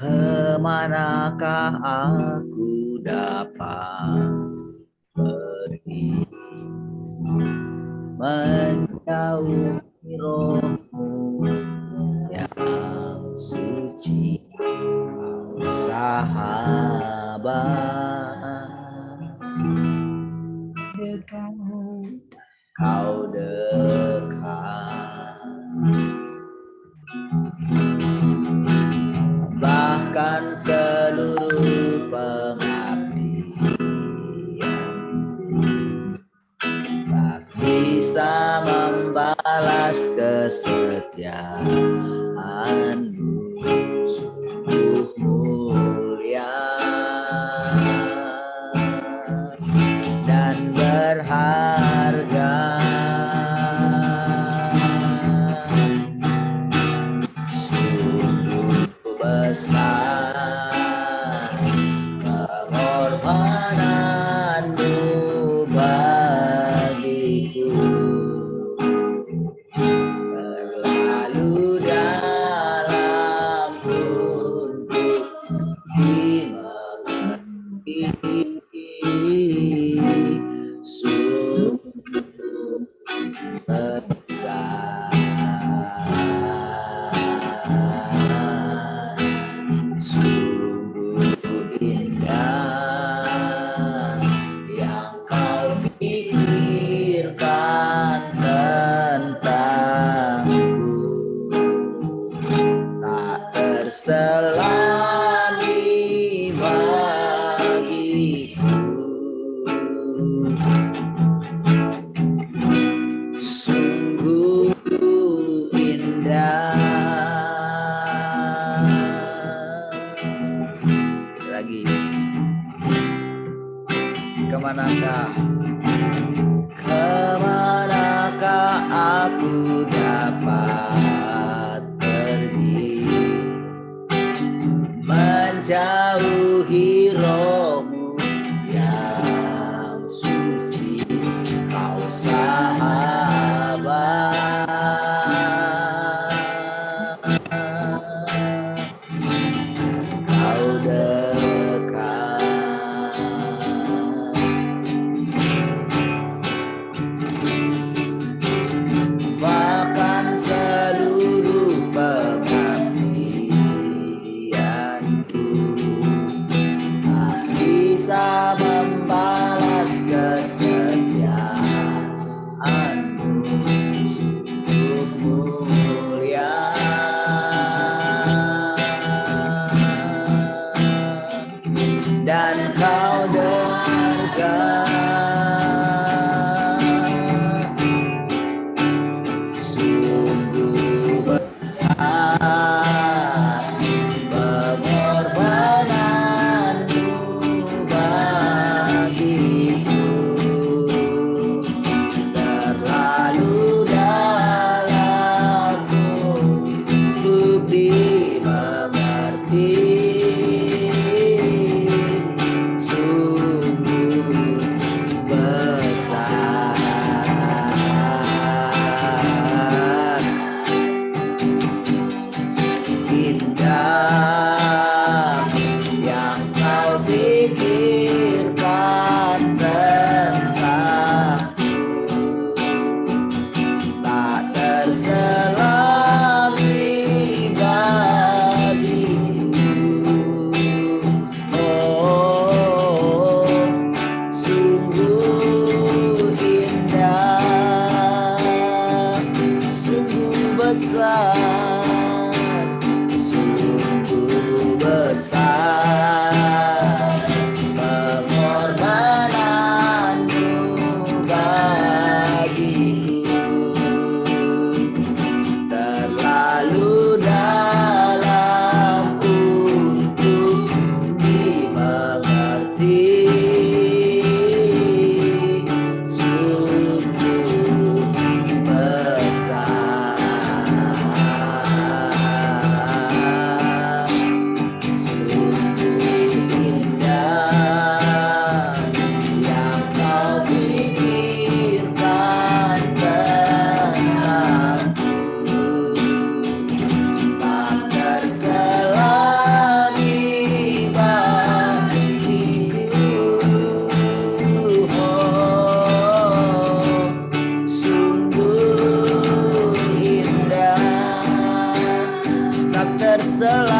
Kemanakah aku dapat pergi menjauhi rohmu yang suci, sahabat dekat, kau dekat, bahkan seluruh pengabdian tak bisa membalas kesetiaanmu. Sungguh mulia dan berharga, sungguh besar pengorbananmu bagiku, terlalu dalam untuk dimengerti, sungguh besar, sungguh indah yang kau pikirkan tentangku, tak terselami bagiku, sungguh indah. Lagi, kemanakah aku dapat pergi menjauhi rohmu yang suci, kau sahabat, kau dekat, bahkan seluruh pengabdianku tak bisa membalas kesetiaanmu. Sungguh mulia dan kau berharga, sungguh besar pengorbananmu bagiku, terlalu dalam untuk dimengerti, sungguh besar, indah yang kau pikirkan tentangku, tak terselami bagiku, oh sungguh indah, sungguh besar, sungguh besar pengorbananmu bagiku, terlalu dalam untuk dimengerti, sungguh besar.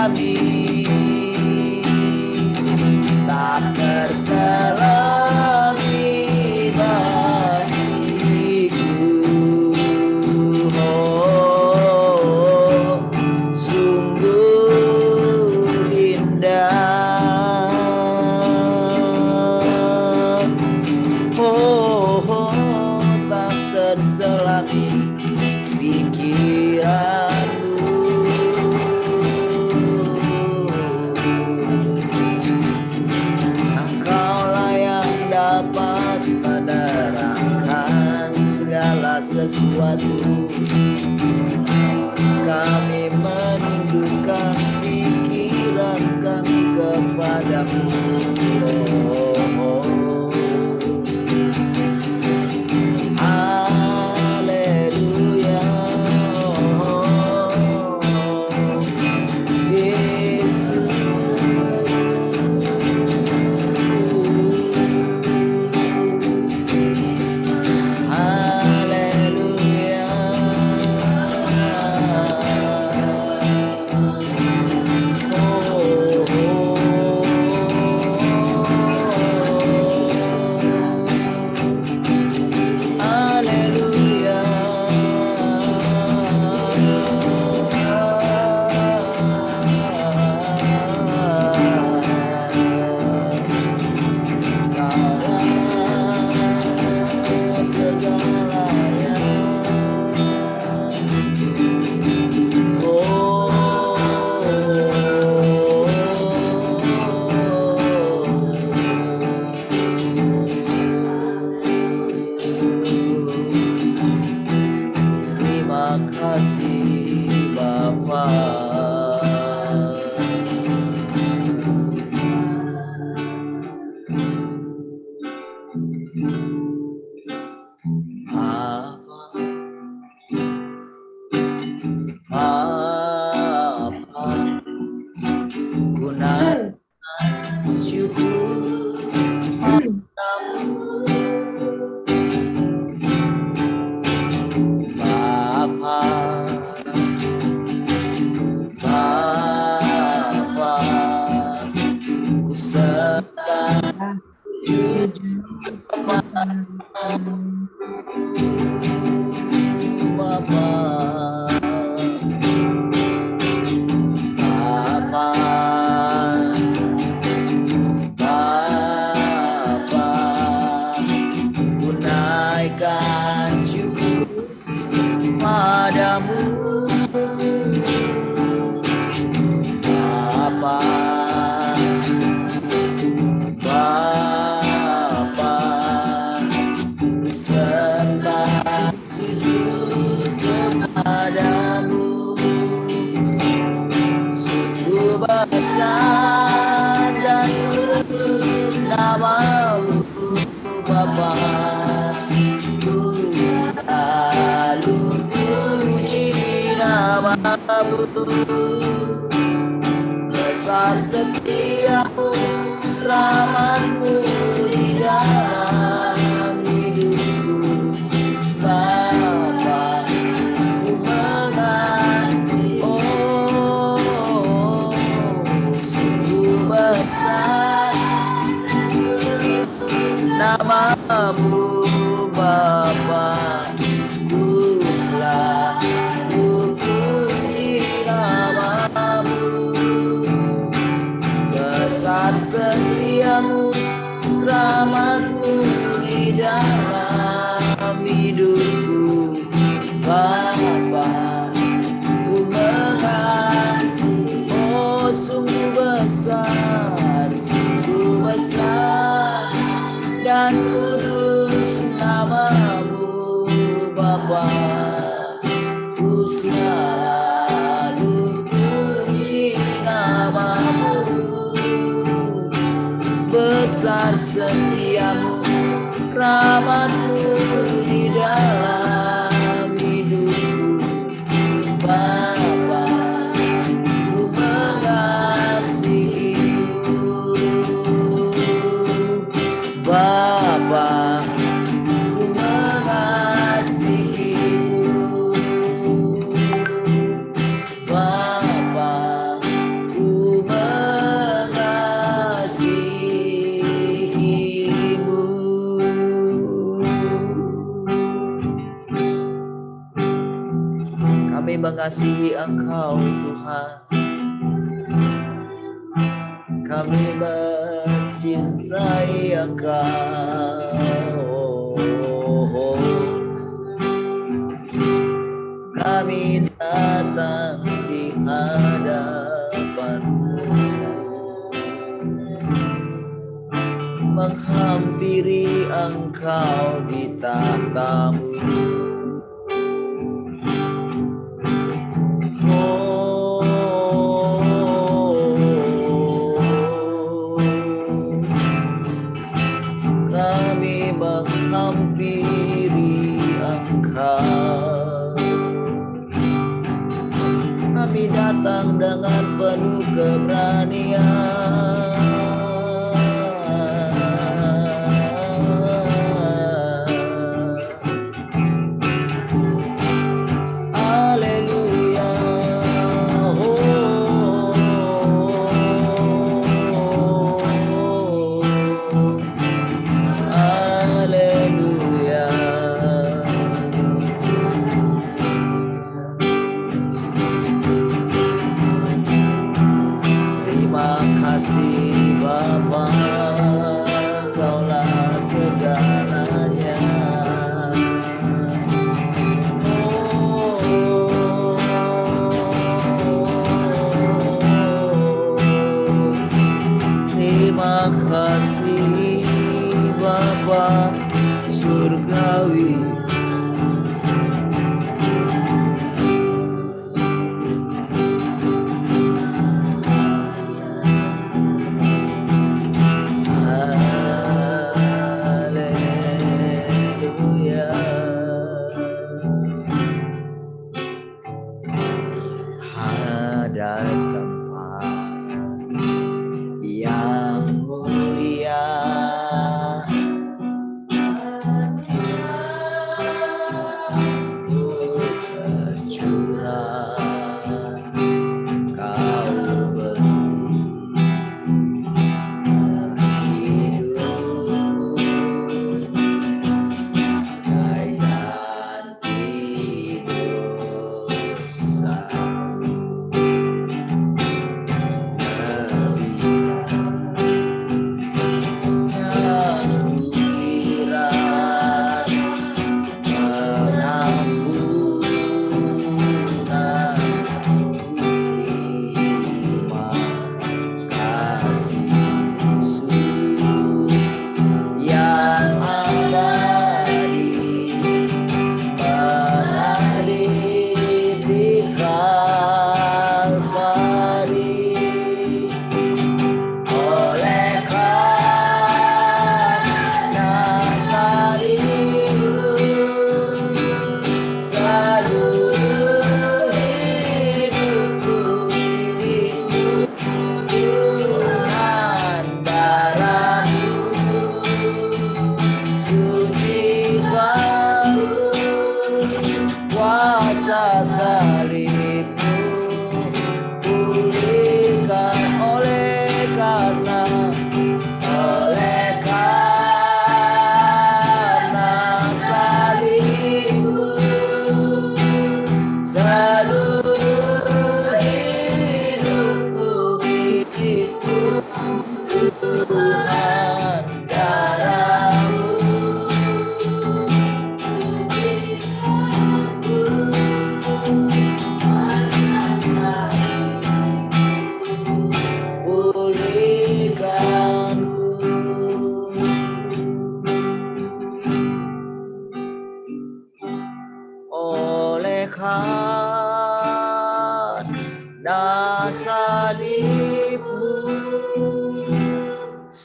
kami, tak terselami bagiku. Oh, sungguh indah. Oh, tak terselami pikiranmu. Engkaulah yang dapat menerangkan segala sesuatu. Kami menundukkan pikiran kami kepadamu. Haleluya. Yesus. Haleluya. Terima kasih Bapa. Bapa, gunakan syukur padamu. Bapa, Bapa, ku sembah jujur kepadamu. Bapa, Bapa, Bapa, ku naikkan syukur padamu. Bapa, Bapa, ku sembah sujud kepadamu. Sungguh besar dan kudus namamu Bapa. Ku selalu puji namamu. Besar setiamu, rahmatmu di dalam hidupku. Bapa, ku mengasihi. Oh, sungguh besar namamu Bapa. Ku selalu puji namamu. Besar setiamu, rahmatmu di dalam hidupku. Bapa, ku mengasihi. Oh, sungguh besar dan kudus namamu Bapa. Ku selalu puji namamu. Besar setiamu, rahmatmu di dalam hidupku. Bapa, ku mengasihimu. Bapa, ku mengasihimu. Bapa, ku Kami mengasihi Engkau Tuhan. Kami mencintai Engkau. Kami datang di hadapan-Mu, menghampiri Engkau di tahta-Mu. Kami menghampiri Engkau. Kami datang dengan penuh keberanian.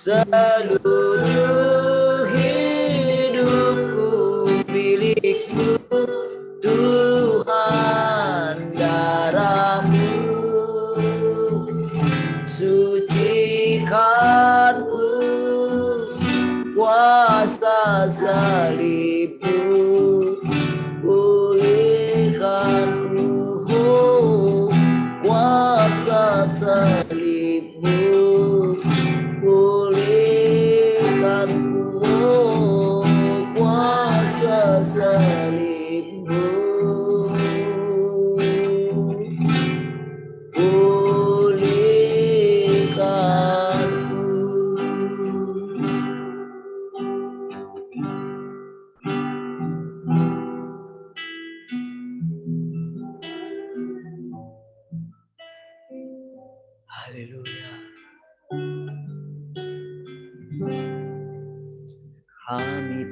Seluruh hidupku milik-Mu, Tuhan, darah-Mu sucikanku, kuasa salib-Mu pulihkanku, kuasa salib-Mu kuasa salib-Mu.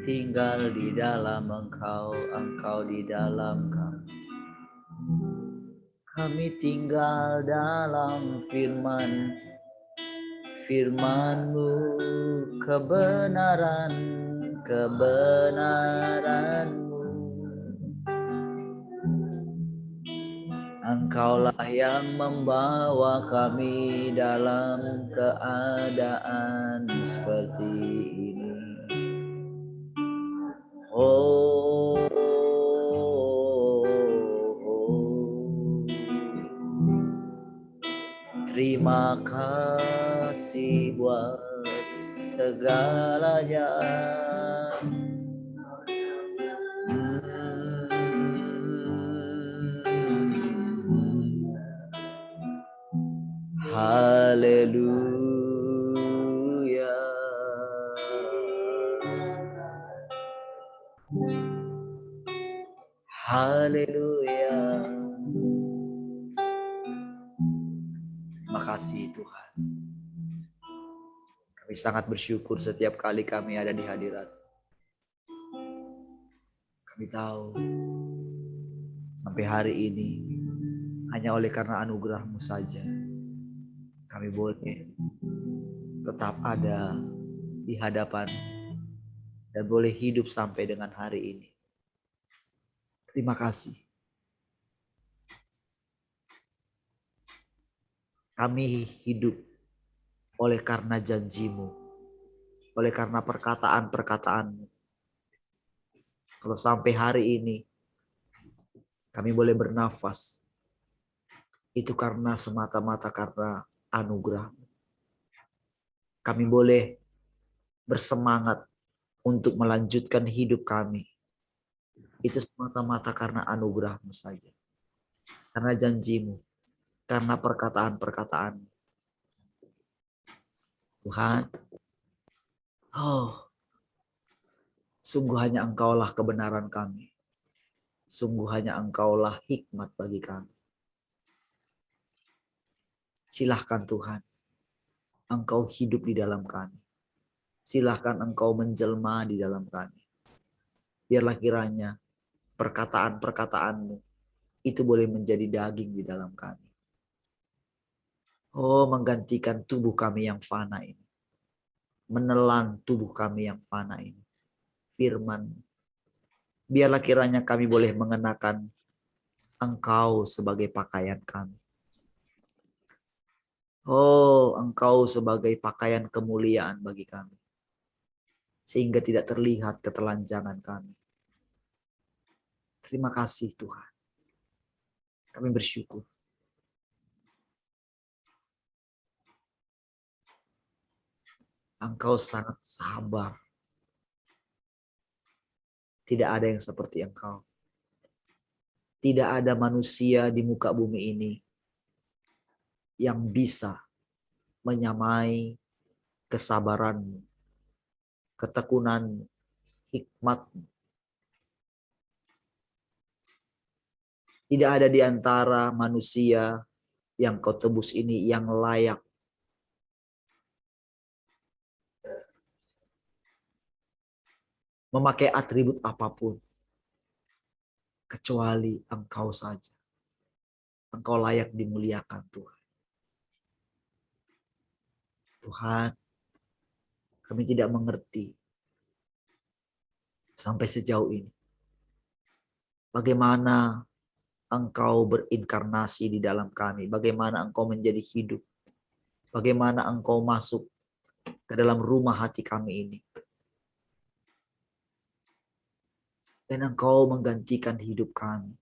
tinggal di dalam Engkau, Engkau di dalam kami. Kami tinggal dalam firman-Mu, kebenaran-Mu. Engkaulah yang membawa kami dalam keadaan seperti ini. Oh, terima kasih buat segalanya. Haleluya. Haleluya. Terima kasih Tuhan. Kami sangat bersyukur setiap kali kami ada di hadirat. Kami tahu sampai hari ini hanya oleh karena anugerah-Mu saja kami boleh tetap ada di hadapan dan boleh hidup sampai dengan hari ini. Terima kasih. Kami hidup oleh karena janji-Mu, oleh karena perkataan-perkataan-Mu. Kalau sampai hari ini kami boleh bernafas, itu karena semata-mata karena anugerah. Kami boleh bersemangat untuk melanjutkan hidup kami. Itu semata-mata karena anugerah-Mu saja. Karena janji-Mu, karena perkataan-perkataan. Tuhan, sungguh hanya Engkaulah kebenaran kami. Sungguh hanya Engkaulah hikmat bagi kami. Silahkan Tuhan, Engkau hidup di dalam kami. Silahkan Engkau menjelma di dalam kami. Biarlah kiranya perkataan-perkataan-Mu itu boleh menjadi daging di dalam kami. Oh, menggantikan tubuh kami yang fana ini. Menelan tubuh kami yang fana ini. Firman. Biarlah kiranya kami boleh mengenakan Engkau sebagai pakaian kami. Oh, Engkau sebagai pakaian kemuliaan bagi kami. Sehingga tidak terlihat ketelanjangan kami. Terima kasih Tuhan. Kami bersyukur. Engkau sangat sabar. Tidak ada yang seperti Engkau. Tidak ada manusia di muka bumi ini yang bisa menyamai kesabaran-Mu, ketekunan-Mu, hikmat-Mu. Tidak ada di antara manusia yang Kau tebus ini yang layak memakai atribut apapun kecuali Engkau saja. Engkau layak dimuliakan Tuhan. Tuhan, kami tidak mengerti sampai sejauh ini bagaimana Engkau berinkarnasi di dalam kami, bagaimana Engkau menjadi hidup, bagaimana Engkau masuk ke dalam rumah hati kami ini. Dan Engkau menggantikan hidup kami.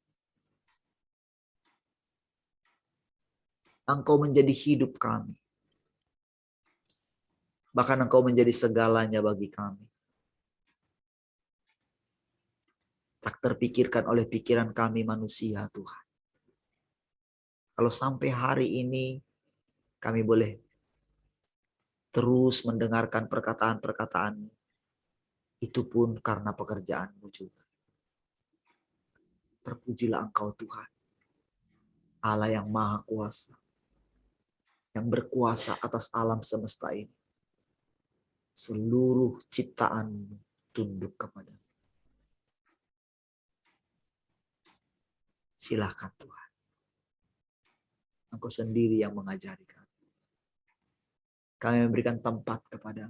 Engkau menjadi hidup kami. Bahkan Engkau menjadi segalanya bagi kami. Tak terpikirkan oleh pikiran kami manusia, Tuhan. Kalau sampai hari ini kami boleh terus mendengarkan perkataan-perkataan, itu pun karena pekerjaan-Mu juga. Terpujilah Engkau Tuhan, Allah yang maha kuasa, yang berkuasa atas alam semesta ini. Seluruh ciptaan-Mu tunduk kepada. Silakan Tuhan. Engkau sendiri yang mengajari kami. Kami memberikan tempat kepada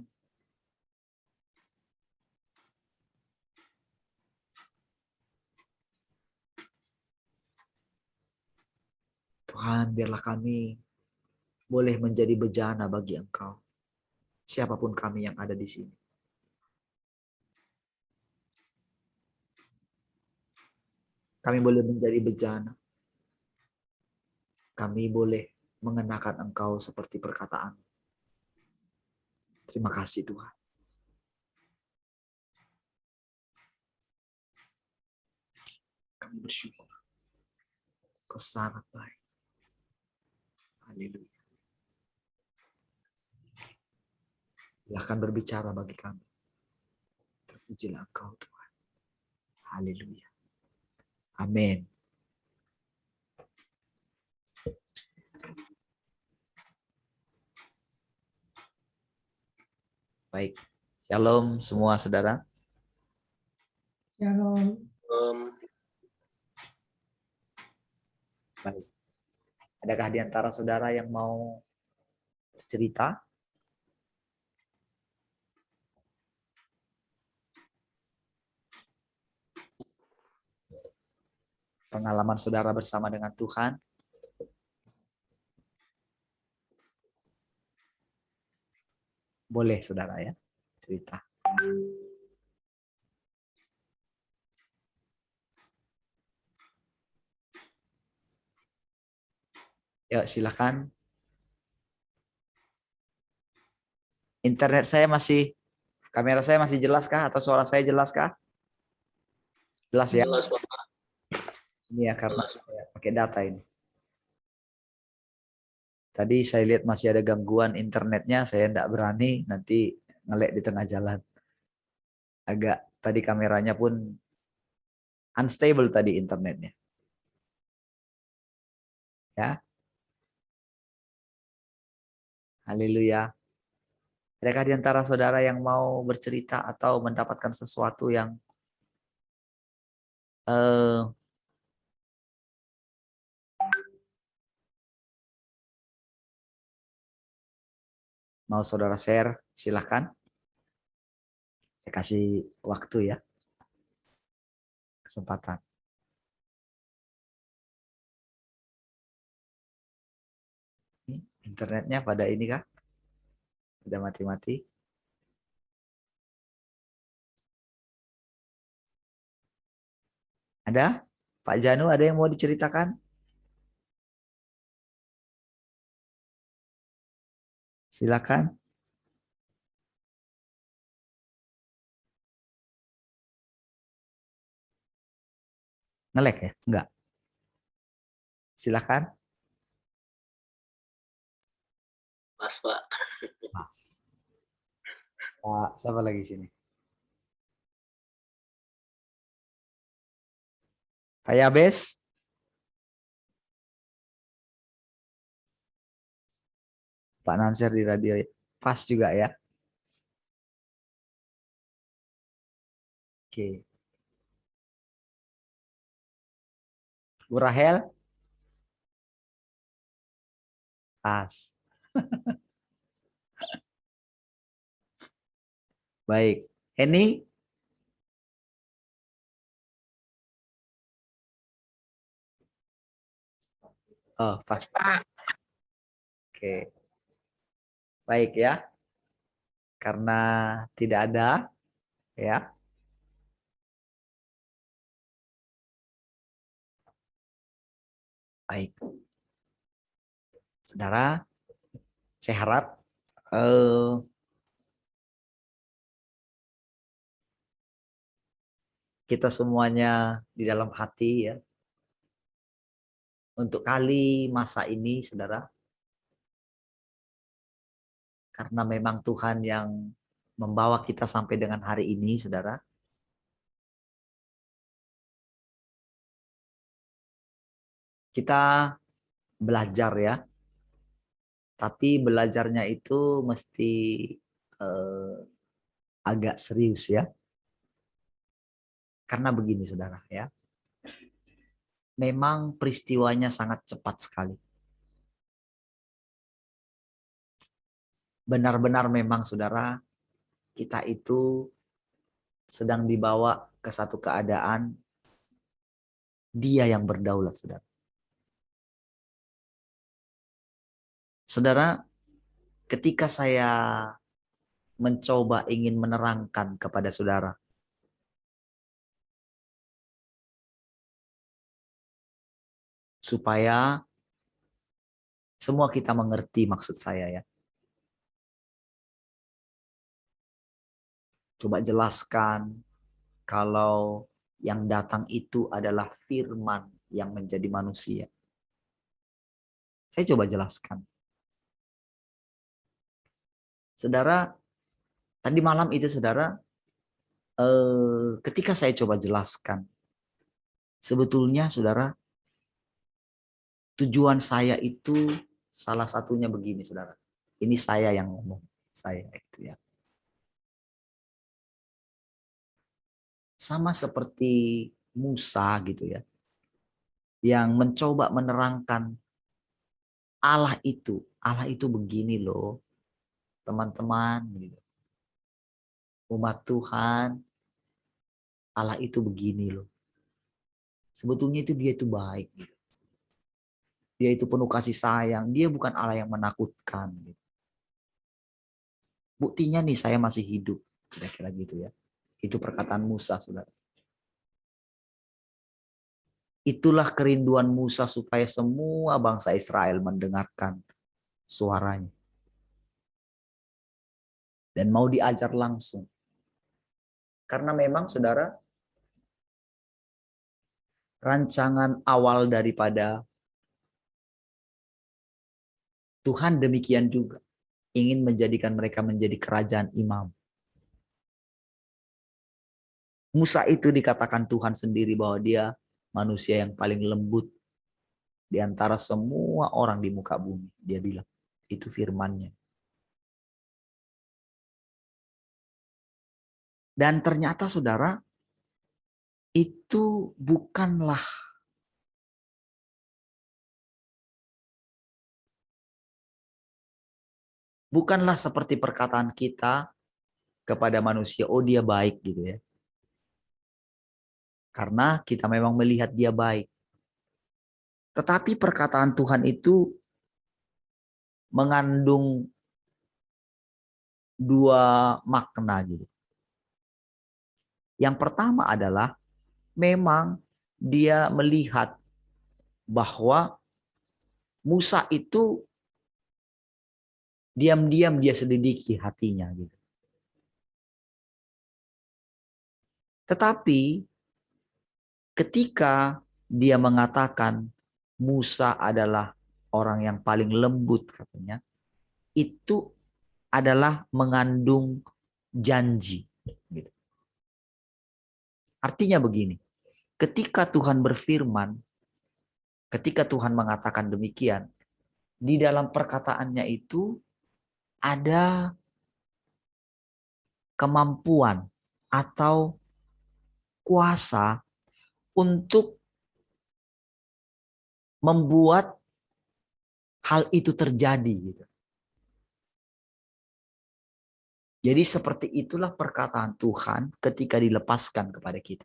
Tuhan, biarlah kami boleh menjadi bejana bagi Engkau. Siapapun kami yang ada di sini. Kami boleh menjadi bejana. Kami boleh mengenakan Engkau seperti perkataan. Terima kasih Tuhan. Kami bersyukur. Kau sangat baik. Haleluya. Silahkan berbicara bagi kami. Terpujilah Engkau Tuhan. Haleluya. Amin. Baik. Shalom semua saudara. Shalom. Baik. Adakah di antara saudara yang mau bercerita? Pengalaman saudara bersama dengan Tuhan? Boleh saudara ya, cerita. Yuk silakan. Internet saya masih, kamera saya masih jelas kah atau suara saya jelas kah? Jelas ya? Jelas, Pak. Ini ya karena saya pakai data ini. Tadi saya lihat masih ada gangguan internetnya, saya tidak berani nanti ngelek di tengah jalan. Agak tadi kameranya pun unstable tadi internetnya. Ya. Haleluya. Adakah di antara saudara yang mau bercerita atau mendapatkan sesuatu yang mau saudara share? Silakan. Saya kasih waktu ya. Kesempatan. Internetnya pada ini kah? Sudah mati-mati. Ada? Pak Janu ada yang mau diceritakan? Silakan. Ngelek ya? Enggak. Silakan. Mas, Pak. Mas. Pak, siapa lagi sini? Pak Yabes? Pak Nanser di radio. Pas juga ya. Oke. Bu Rahel? Pas. Baik. Henny? Oh, pas. Oke. Baik ya. Karena tidak ada ya. Baik. Saudara, saya harap kita semuanya di dalam hati ya. Untuk kali masa ini, saudara. Karena memang Tuhan yang membawa kita sampai dengan hari ini, saudara. Kita belajar ya. Tapi belajarnya itu mesti agak serius ya. Karena begini saudara ya. Memang peristiwanya sangat cepat sekali. Benar-benar memang saudara, kita itu sedang dibawa ke satu keadaan dia yang berdaulat saudara. Saudara, ketika saya mencoba ingin menerangkan kepada saudara supaya semua kita mengerti maksud saya ya. Coba jelaskan kalau yang datang itu adalah firman yang menjadi manusia. Saya coba jelaskan. Saudara, tadi malam itu saudara, ketika saya coba jelaskan, sebetulnya saudara, tujuan saya itu salah satunya begini saudara. Ini saya yang ngomong, saya itu ya. Sama seperti Musa gitu ya, yang mencoba menerangkan Allah itu begini loh, teman-teman. Gitu. Umat Tuhan, Allah itu begini loh. Sebetulnya itu dia itu baik. Gitu. Dia itu penuh kasih sayang. Dia bukan Allah yang menakutkan. Gitu. Buktinya nih saya masih hidup. Kira-kira gitu ya. Itu perkataan Musa, saudara. Itulah kerinduan Musa supaya semua bangsa Israel mendengarkan suaranya. Dan mau diajar langsung. Karena memang saudara, rancangan awal daripada Tuhan demikian juga. Ingin menjadikan mereka menjadi kerajaan imam. Musa itu dikatakan Tuhan sendiri bahwa dia manusia yang paling lembut di antara semua orang di muka bumi. Dia bilang, itu firman-Nya. Dan ternyata saudara, itu bukanlah seperti perkataan kita kepada manusia, oh dia baik gitu ya. Karena kita memang melihat dia baik. Tetapi perkataan Tuhan itu mengandung dua makna gitu. Yang pertama adalah memang dia melihat bahwa Musa itu diam-diam dia selidiki hatinya gitu. Tetapi ketika dia mengatakan Musa adalah orang yang paling lembut katanya, itu adalah mengandung janji. Gitu. Artinya begini, ketika Tuhan berfirman, ketika Tuhan mengatakan demikian, di dalam perkataannya itu ada kemampuan atau kuasa untuk membuat hal itu terjadi gitu. Jadi seperti itulah perkataan Tuhan ketika dilepaskan kepada kita.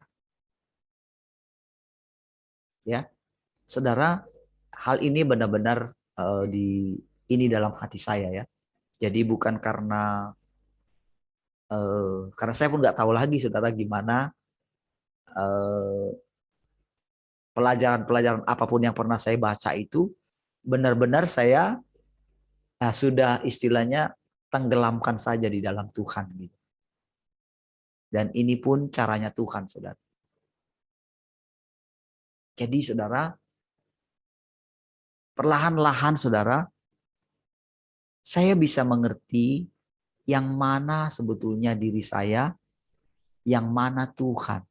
Ya, saudara, hal ini benar-benar ini dalam hati saya ya. Jadi bukan karena saya pun nggak tahu lagi saudara gimana pelajaran-pelajaran apapun yang pernah saya baca itu benar-benar saya sudah istilahnya tenggelamkan saja di dalam Tuhan gitu. Dan ini pun caranya Tuhan, saudara. Jadi saudara, perlahan-lahan saudara, saya bisa mengerti yang mana sebetulnya diri saya, yang mana Tuhan.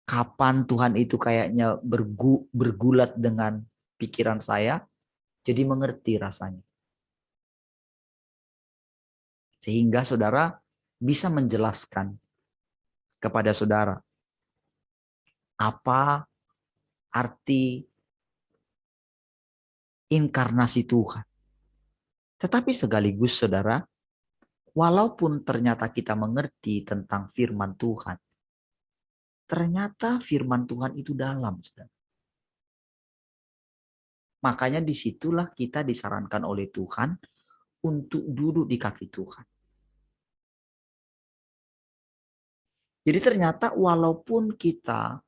Kapan Tuhan itu kayaknya bergulat dengan pikiran saya, jadi mengerti rasanya. Sehingga saudara bisa menjelaskan kepada saudara apa arti inkarnasi Tuhan. Tetapi sekaligus saudara, walaupun ternyata kita mengerti tentang firman Tuhan, ternyata firman Tuhan itu dalam, saudara. Makanya disitulah kita disarankan oleh Tuhan untuk duduk di kaki Tuhan. Jadi ternyata walaupun kita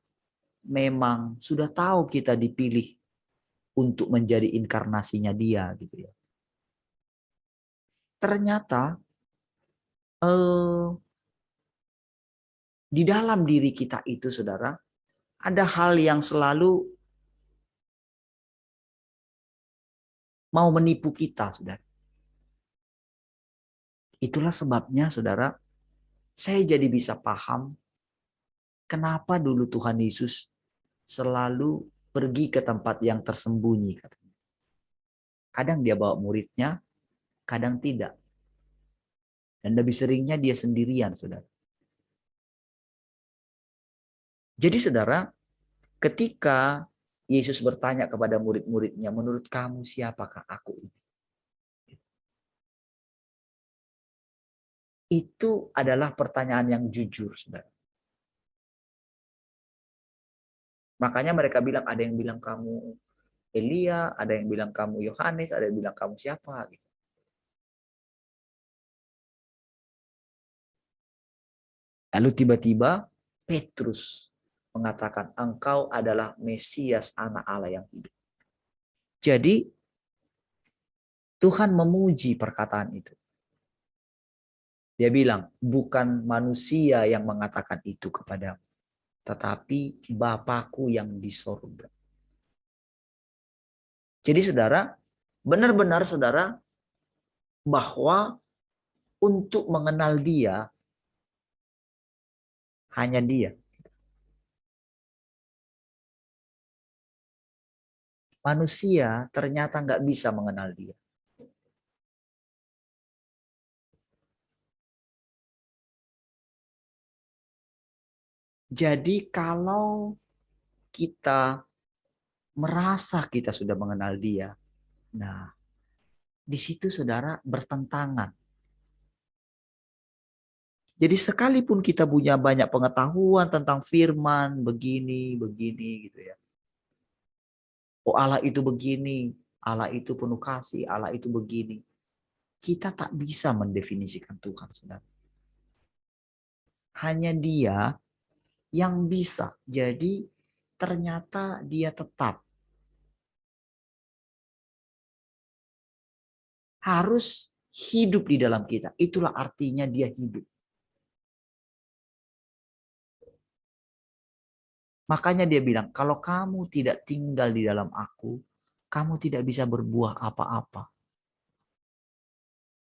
memang sudah tahu kita dipilih untuk menjadi inkarnasinya Dia gitu ya. Ternyata di dalam diri kita itu saudara, ada hal yang selalu mau menipu kita, saudara. Itulah sebabnya saudara, saya jadi bisa paham kenapa dulu Tuhan Yesus selalu pergi ke tempat yang tersembunyi. Kadang dia bawa muridnya, kadang tidak. Dan lebih seringnya dia sendirian, saudara. Jadi saudara, ketika Yesus bertanya kepada murid-muridnya, menurut kamu siapakah aku ini? Itu adalah pertanyaan yang jujur, saudara. Makanya mereka bilang, ada yang bilang kamu Elia, ada yang bilang kamu Yohanes, ada yang bilang kamu siapa. Gitu. Lalu tiba-tiba Petrus mengatakan, engkau adalah Mesias, anak Allah yang hidup. Jadi Tuhan memuji perkataan itu. Dia bilang, bukan manusia yang mengatakan itu kepadamu, tetapi Bapakku yang di sorga. Jadi saudara, benar-benar saudara, bahwa untuk mengenal Dia, hanya Dia. Manusia ternyata nggak bisa mengenal Dia. Jadi kalau kita merasa kita sudah mengenal Dia, nah di situ saudara bertentangan. Jadi sekalipun kita punya banyak pengetahuan tentang firman, begini gitu ya. Oh Allah itu begini, Allah itu penuh kasih, Allah itu begini. Kita tak bisa mendefinisikan Tuhan, saudara. Hanya Dia yang bisa. Jadi ternyata Dia tetap harus hidup di dalam kita. Itulah artinya Dia hidup. Makanya Dia bilang, kalau kamu tidak tinggal di dalam aku, kamu tidak bisa berbuah apa-apa.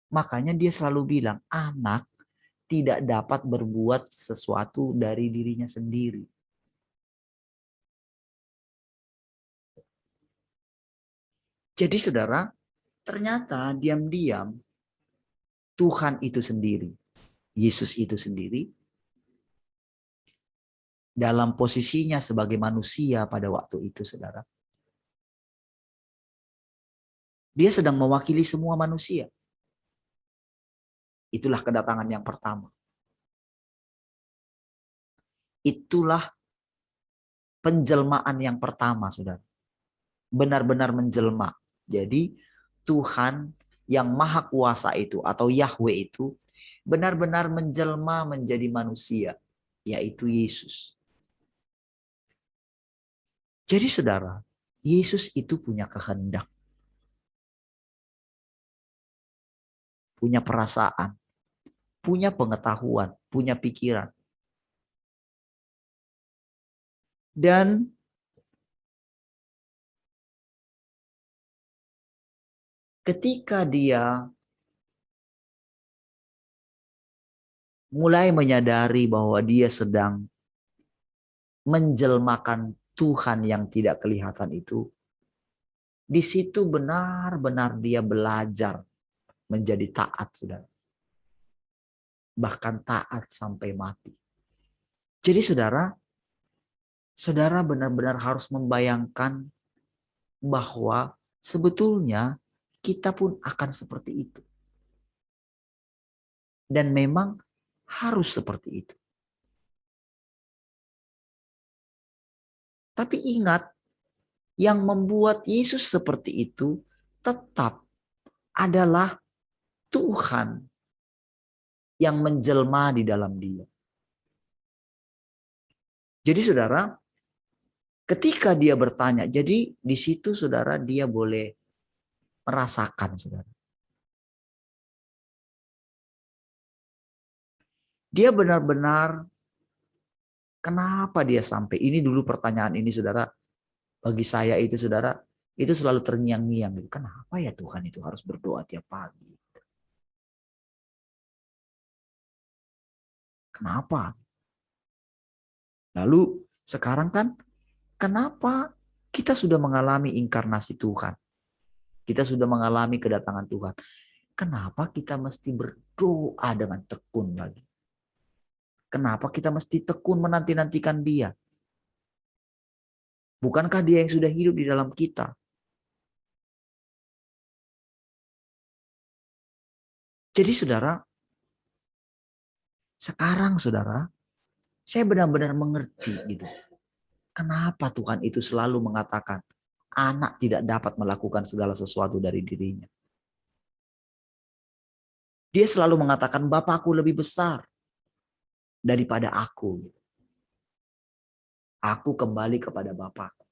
Makanya Dia selalu bilang, anak tidak dapat berbuat sesuatu dari dirinya sendiri. Jadi saudara, ternyata diam-diam Tuhan itu sendiri, Yesus itu sendiri, dalam posisinya sebagai manusia pada waktu itu, saudara. Dia sedang mewakili semua manusia. Itulah kedatangan yang pertama. Itulah penjelmaan yang pertama, saudara. Benar-benar menjelma. Jadi Tuhan yang maha kuasa itu atau Yahweh itu benar-benar menjelma menjadi manusia, yaitu Yesus. Jadi saudara, Yesus itu punya kehendak, punya perasaan, punya pengetahuan, punya pikiran. Dan ketika Dia mulai menyadari bahwa Dia sedang menjelmakan Tuhan yang tidak kelihatan itu, di situ benar-benar Dia belajar menjadi taat, saudara. Bahkan taat sampai mati. Jadi saudara, saudara benar-benar harus membayangkan bahwa sebetulnya kita pun akan seperti itu. Dan memang harus seperti itu. Tapi ingat, yang membuat Yesus seperti itu tetap adalah Tuhan yang menjelma di dalam dia. Jadi saudara, ketika dia bertanya, jadi di situ saudara dia boleh merasakan saudara. Dia benar-benar kenapa dia sampai ini dulu pertanyaan ini saudara, bagi saya itu saudara, itu selalu terngiang-ngiang. Kenapa ya Tuhan itu harus berdoa tiap pagi? Kenapa? Lalu sekarang kan kenapa kita sudah mengalami inkarnasi Tuhan? Kita sudah mengalami kedatangan Tuhan. Kenapa kita mesti berdoa dengan tekun lagi? Kenapa kita mesti tekun menanti-nantikan dia? Bukankah dia yang sudah hidup di dalam kita? Jadi saudara, sekarang saudara, saya benar-benar mengerti gitu. Kenapa Tuhan itu selalu mengatakan anak tidak dapat melakukan segala sesuatu dari dirinya. Dia selalu mengatakan Bapakku lebih besar daripada aku. Aku kembali kepada Bapakku.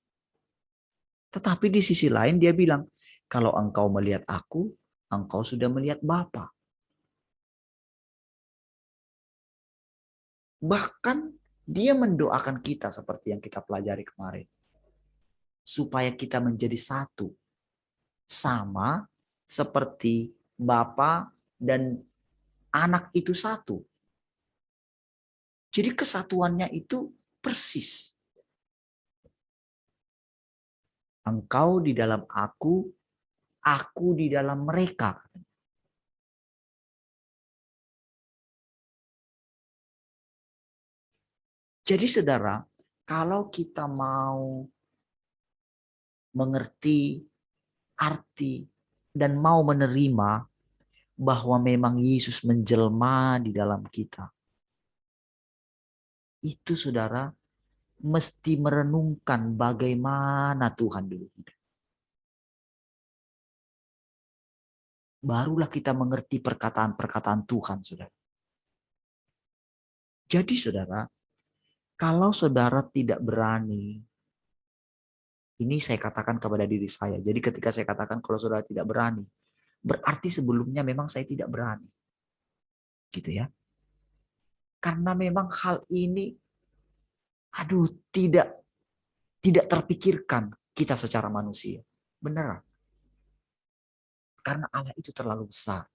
Tetapi di sisi lain dia bilang, kalau engkau melihat aku, engkau sudah melihat Bapa. Bahkan dia mendoakan kita seperti yang kita pelajari kemarin. Supaya kita menjadi satu. Sama seperti Bapa dan anak itu satu. Jadi kesatuannya itu persis. Engkau di dalam aku di dalam mereka. Jadi saudara, kalau kita mau mengerti arti dan mau menerima bahwa memang Yesus menjelma di dalam kita. Itu saudara mesti merenungkan bagaimana Tuhan dulu hidup. Barulah kita mengerti perkataan-perkataan Tuhan, saudara. Jadi saudara, kalau saudara tidak berani, ini saya katakan kepada diri saya. Jadi ketika saya katakan kalau saudara tidak berani, berarti sebelumnya memang saya tidak berani. Gitu ya. Karena memang hal ini tidak terpikirkan kita secara manusia. Beneran. Karena Allah itu terlalu besar.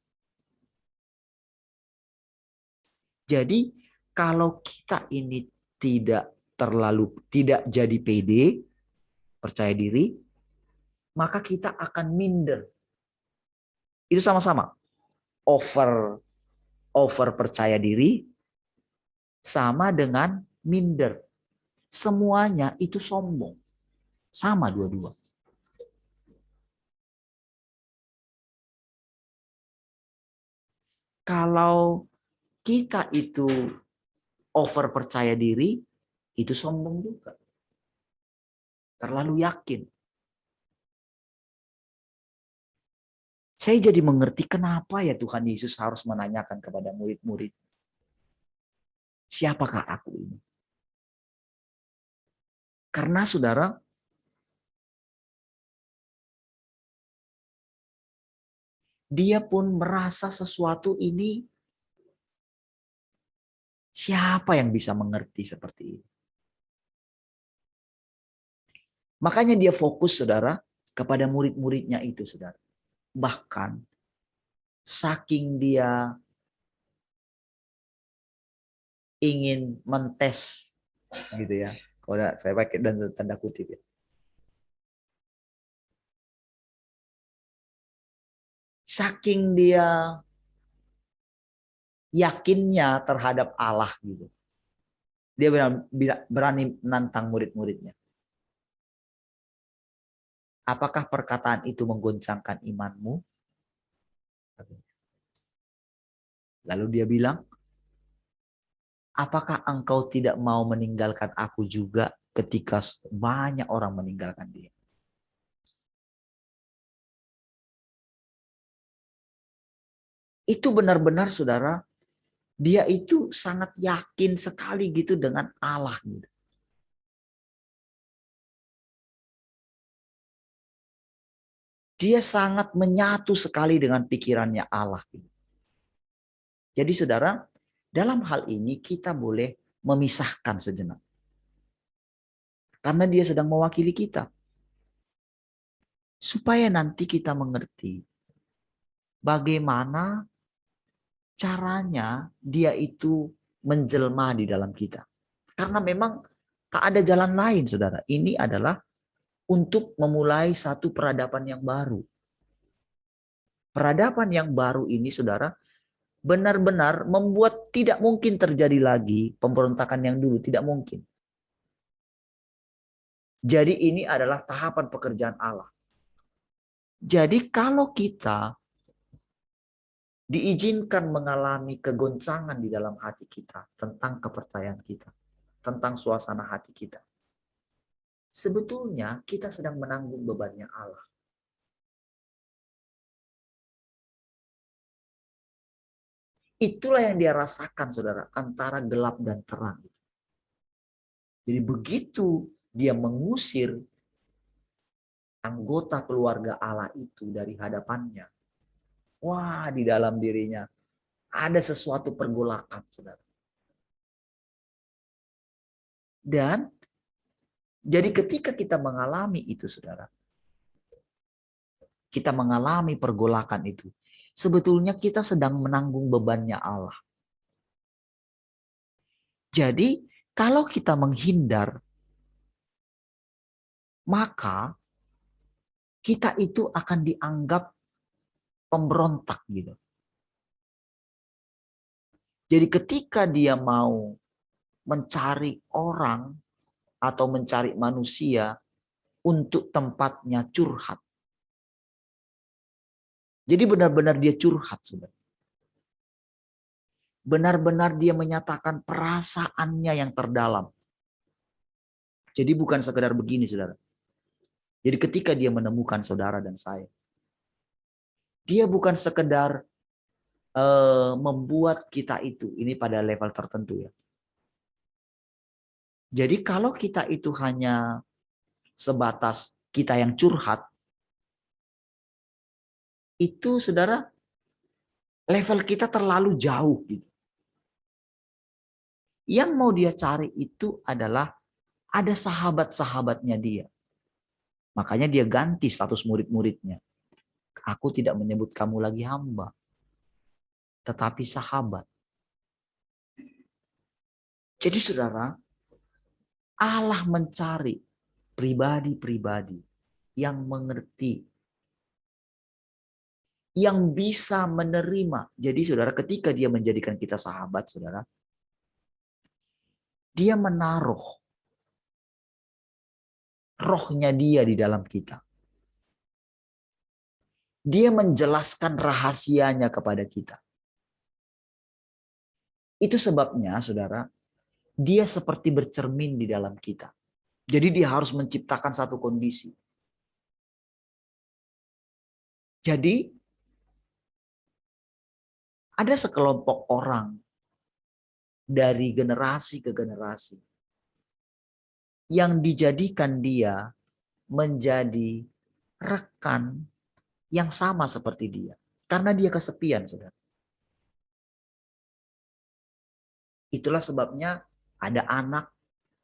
Jadi kalau kita ini tidak jadi pede, percaya diri, maka kita akan minder. Itu sama-sama. Over percaya diri sama dengan minder. Semuanya itu sombong. Sama dua-dua. Kalau kita itu over percaya diri, itu sombong juga. Terlalu yakin. Saya jadi mengerti kenapa ya Tuhan Yesus harus menanyakan kepada murid-murid. Siapakah aku ini? Karena saudara, dia pun merasa sesuatu ini, siapa yang bisa mengerti seperti ini? Makanya dia fokus saudara kepada murid-muridnya itu saudara. Bahkan saking dia ingin mentes gitu ya. Kalau saya pakai dan tanda kutip ya. Saking dia yakinnya terhadap Allah gitu. Dia berani menantang murid-muridnya. Apakah perkataan itu menggoncangkan imanmu? Lalu dia bilang, apakah engkau tidak mau meninggalkan aku juga ketika banyak orang meninggalkan dia? Itu benar-benar saudara, dia itu sangat yakin sekali gitu dengan Allah gitu. Dia sangat menyatu sekali dengan pikirannya Allah. Jadi saudara, dalam hal ini kita boleh memisahkan sejenak. Karena dia sedang mewakili kita. Supaya nanti kita mengerti bagaimana caranya dia itu menjelma di dalam kita. Karena memang tak ada jalan lain saudara. Ini adalah untuk memulai satu peradaban yang baru. Peradaban yang baru ini saudara benar-benar membuat tidak mungkin terjadi lagi pemberontakan yang dulu. Tidak mungkin. Jadi ini adalah tahapan pekerjaan Allah. Jadi kalau kita diizinkan mengalami kegoncangan di dalam hati kita tentang kepercayaan kita, tentang suasana hati kita, sebetulnya kita sedang menanggung bebannya Allah. Itulah yang dia rasakan saudara, antara gelap dan terang. Jadi begitu dia mengusir anggota keluarga Allah itu dari hadapannya, wah di dalam dirinya ada sesuatu pergolakan saudara. Dan jadi ketika kita mengalami itu saudara, kita mengalami pergolakan itu, sebetulnya kita sedang menanggung bebannya Allah. Jadi kalau kita menghindar, maka kita itu akan dianggap pemberontak gitu. Jadi ketika dia mau mencari orang atau mencari manusia untuk tempatnya curhat. Jadi benar-benar dia curhat saudara. Benar-benar dia menyatakan perasaannya yang terdalam. Jadi bukan sekedar begini saudara. Jadi ketika dia menemukan saudara dan saya, dia bukan sekedar membuat kita itu, ini pada level tertentu ya. Jadi kalau kita itu hanya sebatas kita yang curhat, itu saudara level kita terlalu jauh gitu. Yang mau dia cari itu adalah ada sahabat-sahabatnya dia. Makanya dia ganti status murid-muridnya. Aku tidak menyebut kamu lagi hamba, tetapi sahabat. Jadi saudara, Allah mencari pribadi-pribadi yang mengerti, yang bisa menerima. Jadi saudara, ketika dia menjadikan kita sahabat, saudara, dia menaruh rohnya dia di dalam kita. Dia menjelaskan rahasianya kepada kita. Itu sebabnya, saudara, dia seperti bercermin di dalam kita. Jadi dia harus menciptakan satu kondisi. Jadi ada sekelompok orang dari generasi ke generasi yang dijadikan dia menjadi rekan yang sama seperti dia. Karena dia kesepian, saudara. Itulah sebabnya ada anak,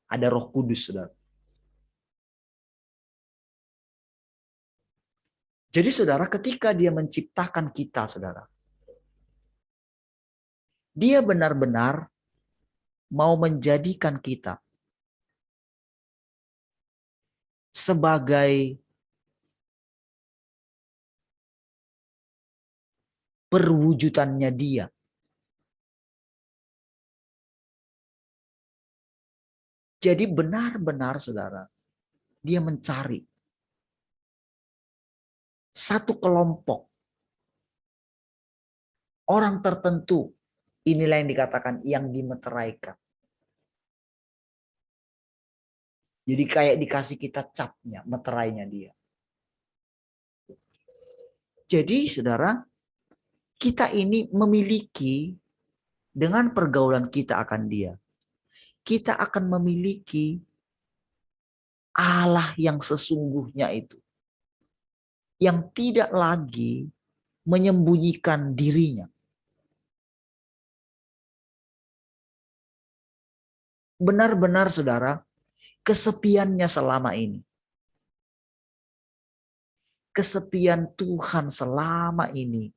ada Roh Kudus, saudara. Jadi saudara, ketika dia menciptakan kita, saudara, dia benar-benar mau menjadikan kita sebagai perwujudannya dia. Jadi benar-benar saudara, dia mencari satu kelompok orang tertentu. Inilah yang dikatakan yang dimeteraikan. Jadi kayak dikasih kita capnya, meterainya dia. Jadi saudara, kita ini memiliki dengan pergaulan kita akan dia. Kita akan memiliki Allah yang sesungguhnya itu. Yang tidak lagi menyembunyikan dirinya. Benar-benar saudara, kesepiannya selama ini. Kesepian Tuhan selama ini.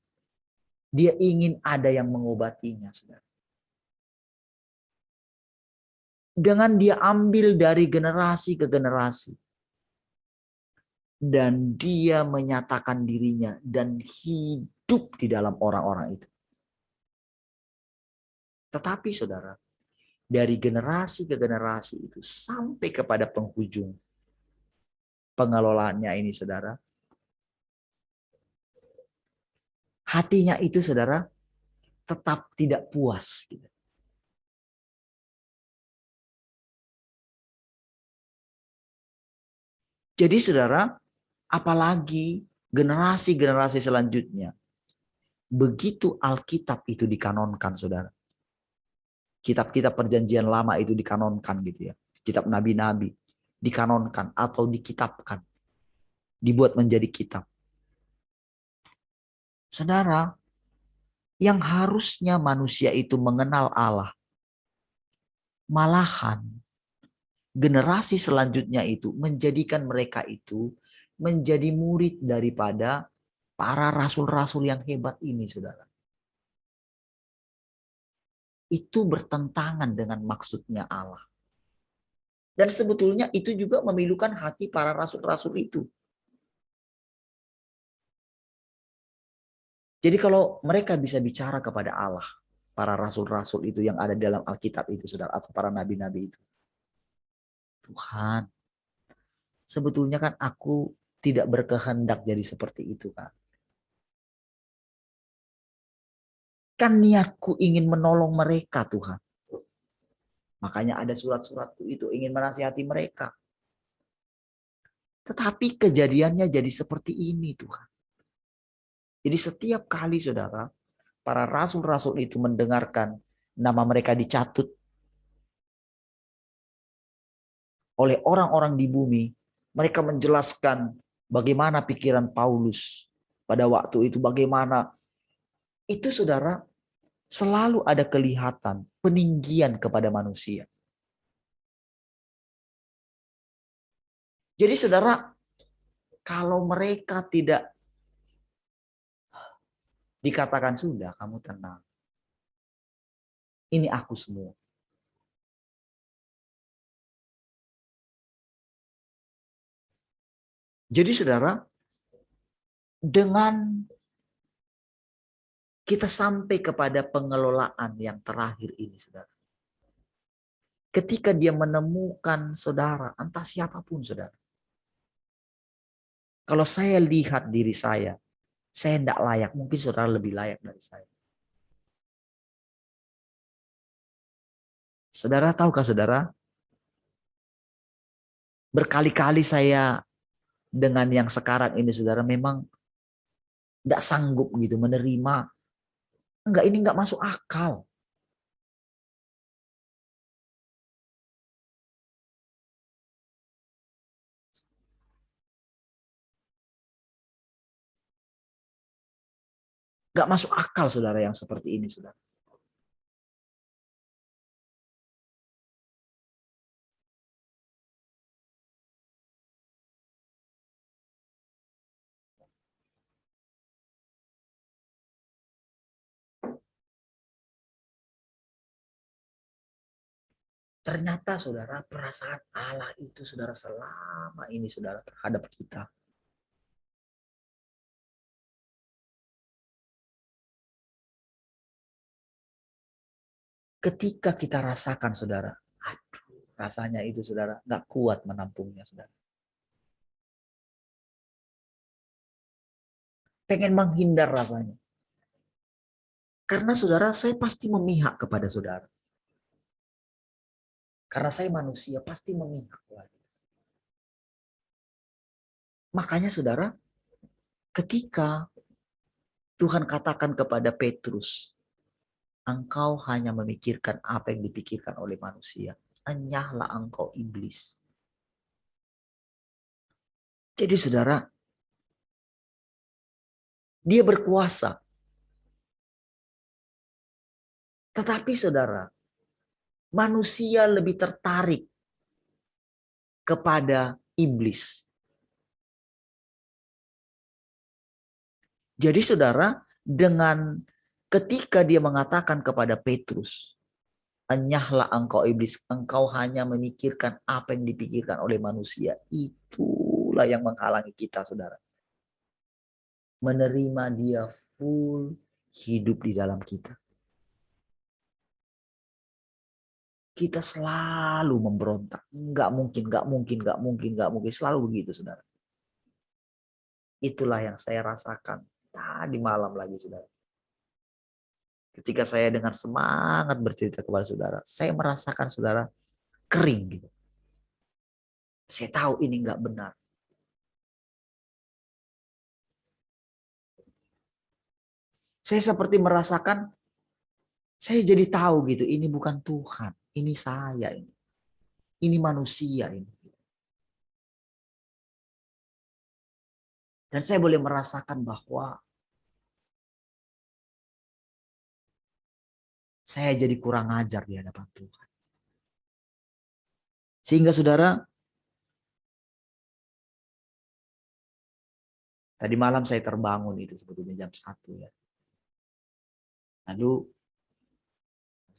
Dia ingin ada yang mengobatinya, saudara. Dengan dia ambil dari generasi ke generasi. Dan dia menyatakan dirinya dan hidup di dalam orang-orang itu. Tetapi saudara, dari generasi ke generasi itu sampai kepada penghujung pengelolaannya ini saudara. Hatinya itu saudara tetap tidak puas. Jadi saudara, apalagi generasi-generasi selanjutnya. Begitu Alkitab itu dikanonkan saudara. Kitab-kitab perjanjian lama itu dikanonkan gitu ya. Kitab nabi-nabi dikanonkan atau dikitabkan. Dibuat menjadi kitab. Saudara, yang harusnya manusia itu mengenal Allah. Malahan generasi selanjutnya itu menjadikan mereka itu menjadi murid daripada para rasul-rasul yang hebat ini, saudara. Itu bertentangan dengan maksudnya Allah. Dan sebetulnya itu juga memilukan hati para rasul-rasul itu. Jadi kalau mereka bisa bicara kepada Allah, para rasul-rasul itu yang ada dalam Alkitab itu, saudara, atau para nabi-nabi itu. Tuhan, sebetulnya kan aku tidak berkehendak jadi seperti itu kan. Kan niatku ingin menolong mereka Tuhan. Makanya ada surat-suratku itu ingin menasihati mereka. Tetapi kejadiannya jadi seperti ini Tuhan. Jadi setiap kali saudara, para rasul-rasul itu mendengarkan nama mereka dicatut oleh orang-orang di bumi. Mereka menjelaskan bagaimana pikiran Paulus pada waktu itu. Bagaimana itu saudara, selalu ada kelihatan peninggian kepada manusia. Jadi saudara, kalau mereka tidak dikatakan sudah, kamu tenang. Ini aku semua. Jadi saudara, dengan kita sampai kepada pengelolaan yang terakhir ini, saudara. Ketika dia menemukan saudara, entah siapapun saudara. Kalau saya lihat diri saya tidak layak. Mungkin saudara lebih layak dari saya. Saudara tahukah saudara? Berkali-kali saya dengan yang sekarang ini saudara memang tidak sanggup gitu menerima. Enggak, ini enggak masuk akal. Enggak masuk akal saudara yang seperti ini saudara. Ternyata saudara, perasaan Allah itu saudara selama ini saudara terhadap kita. Ketika kita rasakan saudara, aduh Rasanya itu saudara, nggak kuat menampungnya saudara. Pengen menghindar rasanya. Karena saudara, saya pasti memihak kepada saudara. Karena saya manusia, pasti memihak lagi. Makanya saudara, ketika Tuhan katakan kepada Petrus, engkau hanya memikirkan apa yang dipikirkan oleh manusia. Enyahlah engkau iblis. Jadi saudara, dia berkuasa. Tetapi saudara, manusia lebih tertarik kepada iblis. Jadi saudara, dengan ketika dia mengatakan kepada Petrus, enyahlah engkau iblis, engkau hanya memikirkan apa yang dipikirkan oleh manusia. Itulah yang menghalangi kita saudara. Menerima dia full hidup di dalam kita. Kita selalu memberontak. Enggak mungkin. Selalu begitu saudara. Itulah yang saya rasakan tadi malam lagi saudara. Ketika saya dengan semangat bercerita kepada saudara, saya merasakan saudara kering gitu. Saya tahu ini enggak benar. Saya seperti merasakan, saya jadi tahu gitu, ini bukan Tuhan, ini saya ini. Ini manusia ini. Dan saya boleh merasakan bahwa saya jadi kurang ajar di hadapan Tuhan. Sehingga saudara, tadi malam saya terbangun itu sebetulnya jam 1 ya. Lalu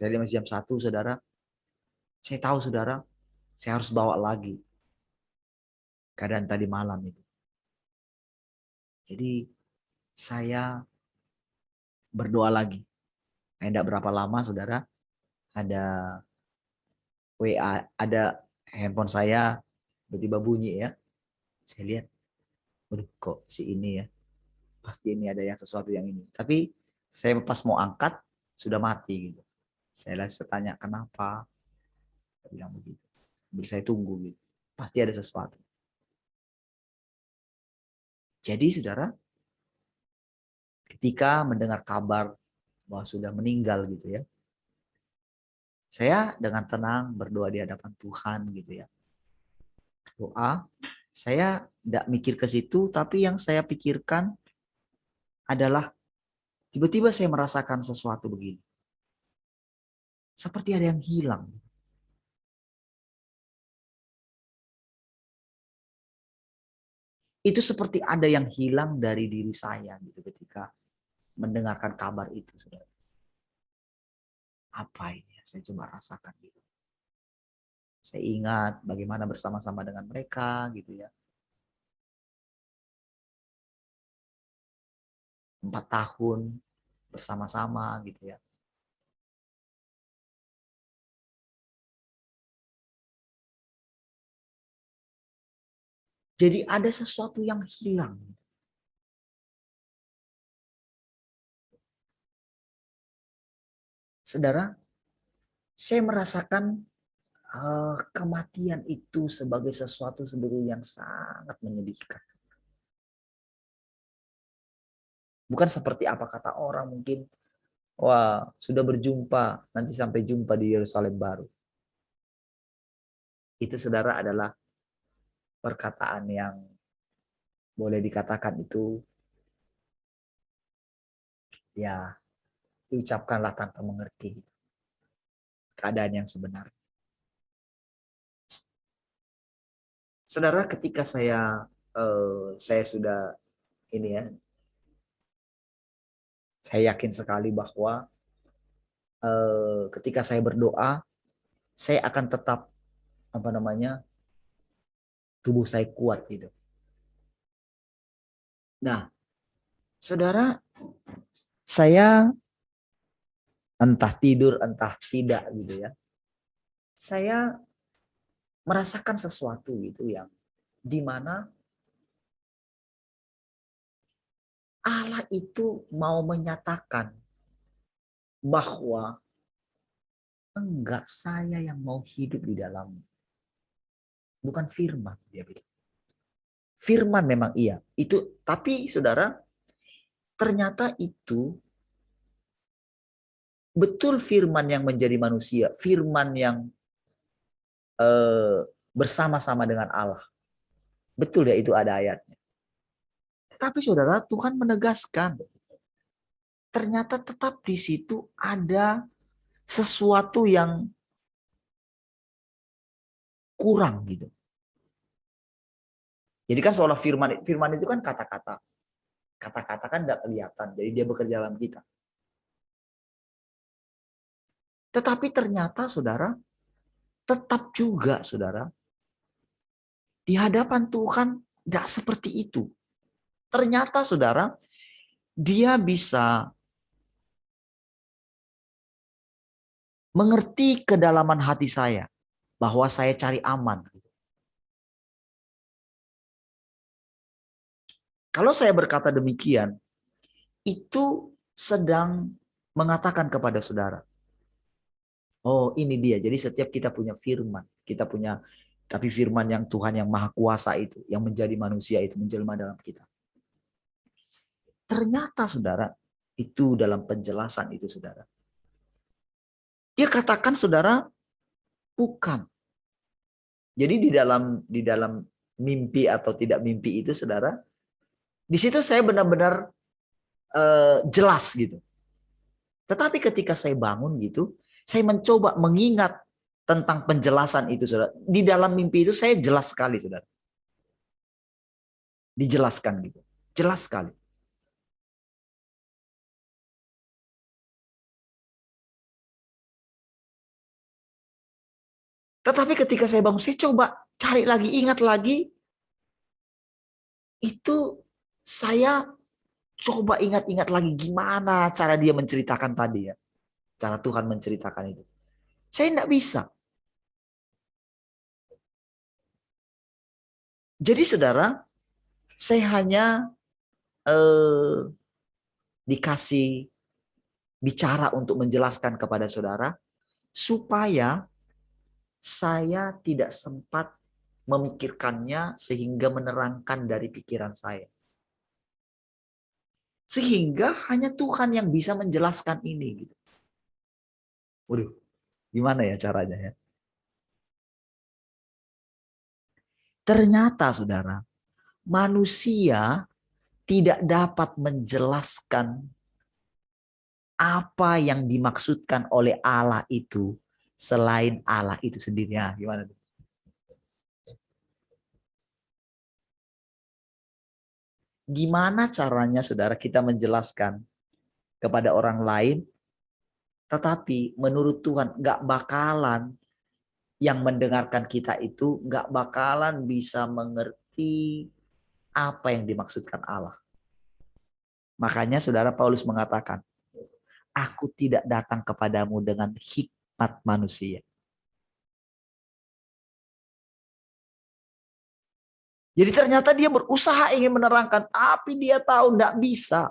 saya masih jam 1 saudara. Saya tahu saudara, saya harus bawa lagi keadaan tadi malam itu. Jadi saya berdoa lagi. Tidak berapa lama saudara, ada WA, ada handphone saya tiba-tiba bunyi ya. Saya lihat, waduh kok si ini ya. Pasti ini ada yang sesuatu yang ini. Tapi saya pas mau angkat, sudah mati gitu. Saya langsung tanya kenapa. Saya bilang begitu. Saya tunggu gitu. Pasti ada sesuatu. Jadi saudara, ketika mendengar kabar bahwa sudah meninggal gitu ya, saya dengan tenang berdoa di hadapan Tuhan gitu ya. Doa, saya tidak mikir ke situ, tapi yang saya pikirkan adalah tiba-tiba saya merasakan sesuatu begini. Seperti ada yang hilang. Itu seperti ada yang hilang dari diri saya gitu ketika mendengarkan kabar itu, saudara. Apa ini? Saya coba rasakan gitu. Saya ingat bagaimana bersama-sama dengan mereka gitu ya. 4 tahun bersama-sama gitu ya. Jadi ada sesuatu yang hilang. Saudara, saya merasakan kematian itu sebagai sesuatu sebetulnya yang sangat menyedihkan. Bukan seperti apa kata orang mungkin, wah sudah berjumpa, nanti sampai jumpa di Yerusalem baru. Itu saudara adalah perkataan yang boleh dikatakan itu ya diucapkanlah tanpa mengerti keadaan yang sebenarnya. Saudara, ketika saya sudah ini ya, saya yakin sekali bahwa ketika saya berdoa, saya akan tetap tubuh saya kuat gitu. Nah, saudara, saya entah tidur entah tidak gitu ya. Saya merasakan sesuatu gitu yang dimana Allah itu mau menyatakan bahwa enggak, saya yang mau hidup di dalammu. Bukan firman, dia bilang. Firman memang iya. Itu, tapi saudara, ternyata itu betul firman yang menjadi manusia, firman yang bersama-sama dengan Allah. Betul ya, itu ada ayatnya. Tapi saudara, Tuhan menegaskan, ternyata tetap di situ ada sesuatu yang kurang gitu. Jadi kan seolah firman itu kan kata-kata. Kata-kata kan tidak kelihatan, jadi dia bekerja dalam kita. Tetapi ternyata saudara, tetap juga saudara, di hadapan Tuhan tidak seperti itu. Ternyata saudara, dia bisa mengerti kedalaman hati saya, bahwa saya cari aman. Kalau saya berkata demikian, itu sedang mengatakan kepada saudara, oh ini dia, jadi setiap kita punya firman, kita punya, tapi firman yang Tuhan yang maha kuasa itu, yang menjadi manusia itu, menjelma dalam kita. Ternyata saudara, itu dalam penjelasan itu saudara, dia katakan saudara, bukan. Jadi di dalam mimpi atau tidak mimpi itu saudara, di situ saya benar-benar jelas gitu. Tetapi ketika saya bangun gitu, saya mencoba mengingat tentang penjelasan itu saudara. Di dalam mimpi itu saya jelas sekali saudara. Dijelaskan gitu. Jelas sekali. Tetapi ketika saya bangun, saya coba cari lagi, ingat lagi. Itu saya coba ingat-ingat lagi gimana cara dia menceritakan tadi ya. Cara Tuhan menceritakan itu. Saya tidak bisa. Jadi saudara, saya hanya dikasih bicara untuk menjelaskan kepada saudara, supaya saya tidak sempat memikirkannya sehingga menerangkan dari pikiran saya. Sehingga hanya Tuhan yang bisa menjelaskan ini. Gitu. Waduh, gimana ya caranya ya? Ternyata saudara, manusia tidak dapat menjelaskan apa yang dimaksudkan oleh Allah itu selain Allah itu sendiri. Nah, gimana? Gimana caranya saudara kita menjelaskan kepada orang lain, tetapi menurut Tuhan gak bakalan yang mendengarkan kita itu gak bakalan bisa mengerti apa yang dimaksudkan Allah. Makanya saudara Paulus mengatakan, aku tidak datang kepadamu dengan hikmat manusia. Jadi ternyata dia berusaha ingin menerangkan, tapi dia tahu tidak bisa.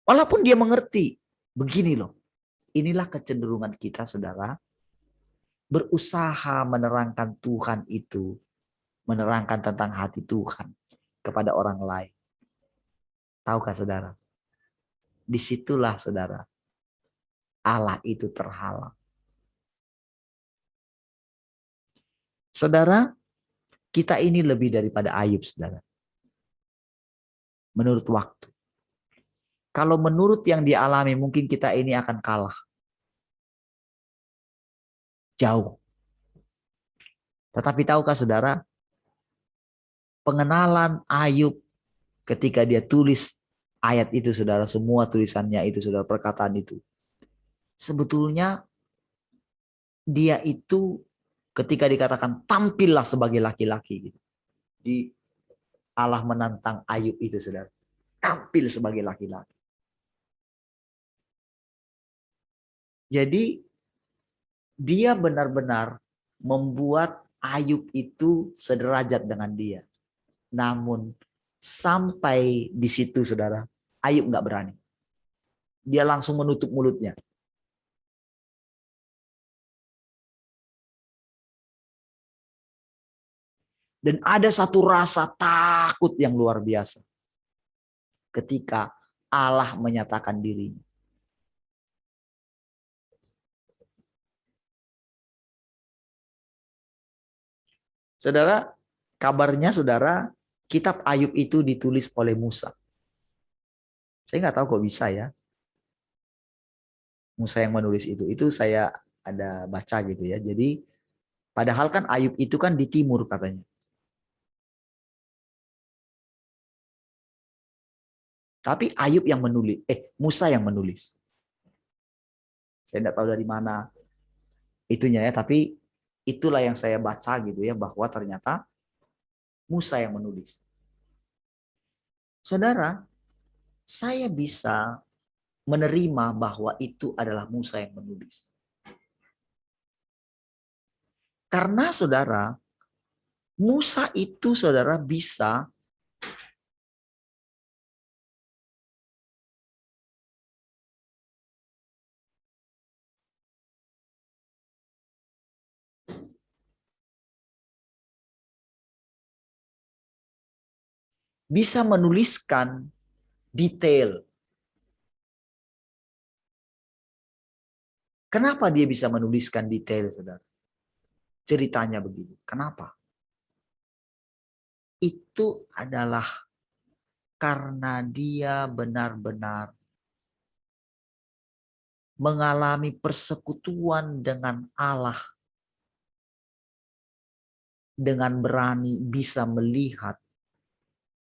Walaupun dia mengerti, begini loh, inilah kecenderungan kita saudara, berusaha menerangkan Tuhan itu, menerangkan tentang hati Tuhan kepada orang lain. Tahukah saudara? Disitulah saudara, Allah itu terhalang. Saudara, kita ini lebih daripada Ayub saudara. Menurut waktu. Kalau menurut yang dialami mungkin kita ini akan kalah. Jauh. Tetapi tahukah saudara, pengenalan Ayub ketika dia tulis ayat itu saudara, semua tulisannya itu saudara, perkataan itu. Sebetulnya dia itu ketika dikatakan tampillah sebagai laki-laki gitu. Di Allah menantang Ayub itu saudara. Tampil sebagai laki-laki. Jadi dia benar-benar membuat Ayub itu sederajat dengan dia. Namun sampai di situ saudara, Ayub nggak berani. Dia langsung menutup mulutnya. Dan ada satu rasa takut yang luar biasa ketika Allah menyatakan dirinya. Saudara, kabarnya saudara, kitab Ayub itu ditulis oleh Musa. Saya nggak tahu kok bisa ya. Musa yang menulis itu. Itu saya ada baca gitu ya. Jadi padahal kan Ayub itu kan di timur katanya. Tapi Ayub yang menulis, Musa yang menulis. Saya tidak tahu dari mana itunya ya, tapi itulah yang saya baca gitu ya, bahwa ternyata Musa yang menulis. Saudara, saya bisa menerima bahwa itu adalah Musa yang menulis. Karena saudara, Musa itu saudara bisa menuliskan detail. Kenapa dia bisa menuliskan detail, saudara? Ceritanya begitu. Kenapa? Itu adalah karena dia benar-benar mengalami persekutuan dengan Allah. Dengan berani bisa melihat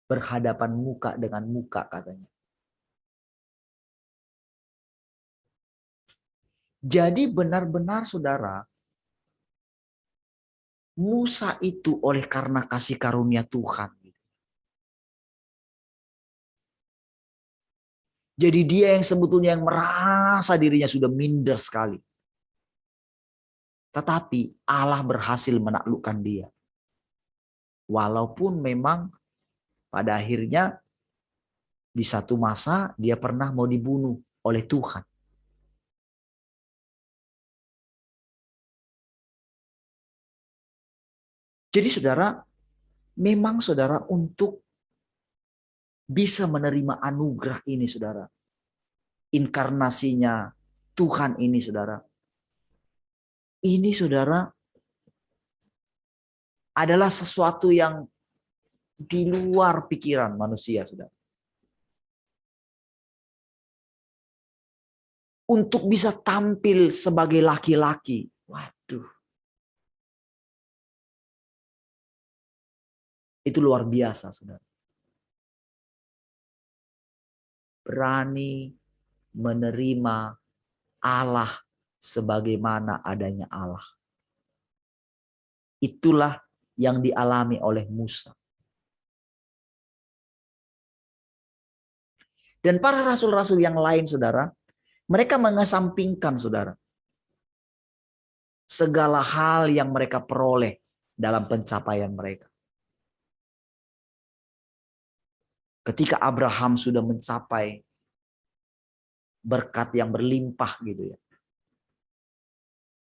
berhadapan muka dengan muka katanya. Jadi benar-benar saudara, Musa itu oleh karena kasih karunia Tuhan. Jadi dia yang sebetulnya yang merasa dirinya sudah minder sekali. Tetapi Allah berhasil menaklukkan dia. Walaupun memang pada akhirnya di satu masa dia pernah mau dibunuh oleh Tuhan. Jadi saudara, memang saudara untuk bisa menerima anugerah ini saudara. Inkarnasinya Tuhan ini saudara. Ini saudara adalah sesuatu yang di luar pikiran manusia saudara. Untuk bisa tampil sebagai laki-laki. Waduh. Itu luar biasa, saudara. Berani menerima Allah sebagaimana adanya Allah. Itulah yang dialami oleh Musa. Dan para rasul-rasul yang lain, saudara, mereka mengesampingkan, saudara, segala hal yang mereka peroleh dalam pencapaian mereka. Ketika Abraham sudah mencapai berkat yang berlimpah gitu ya.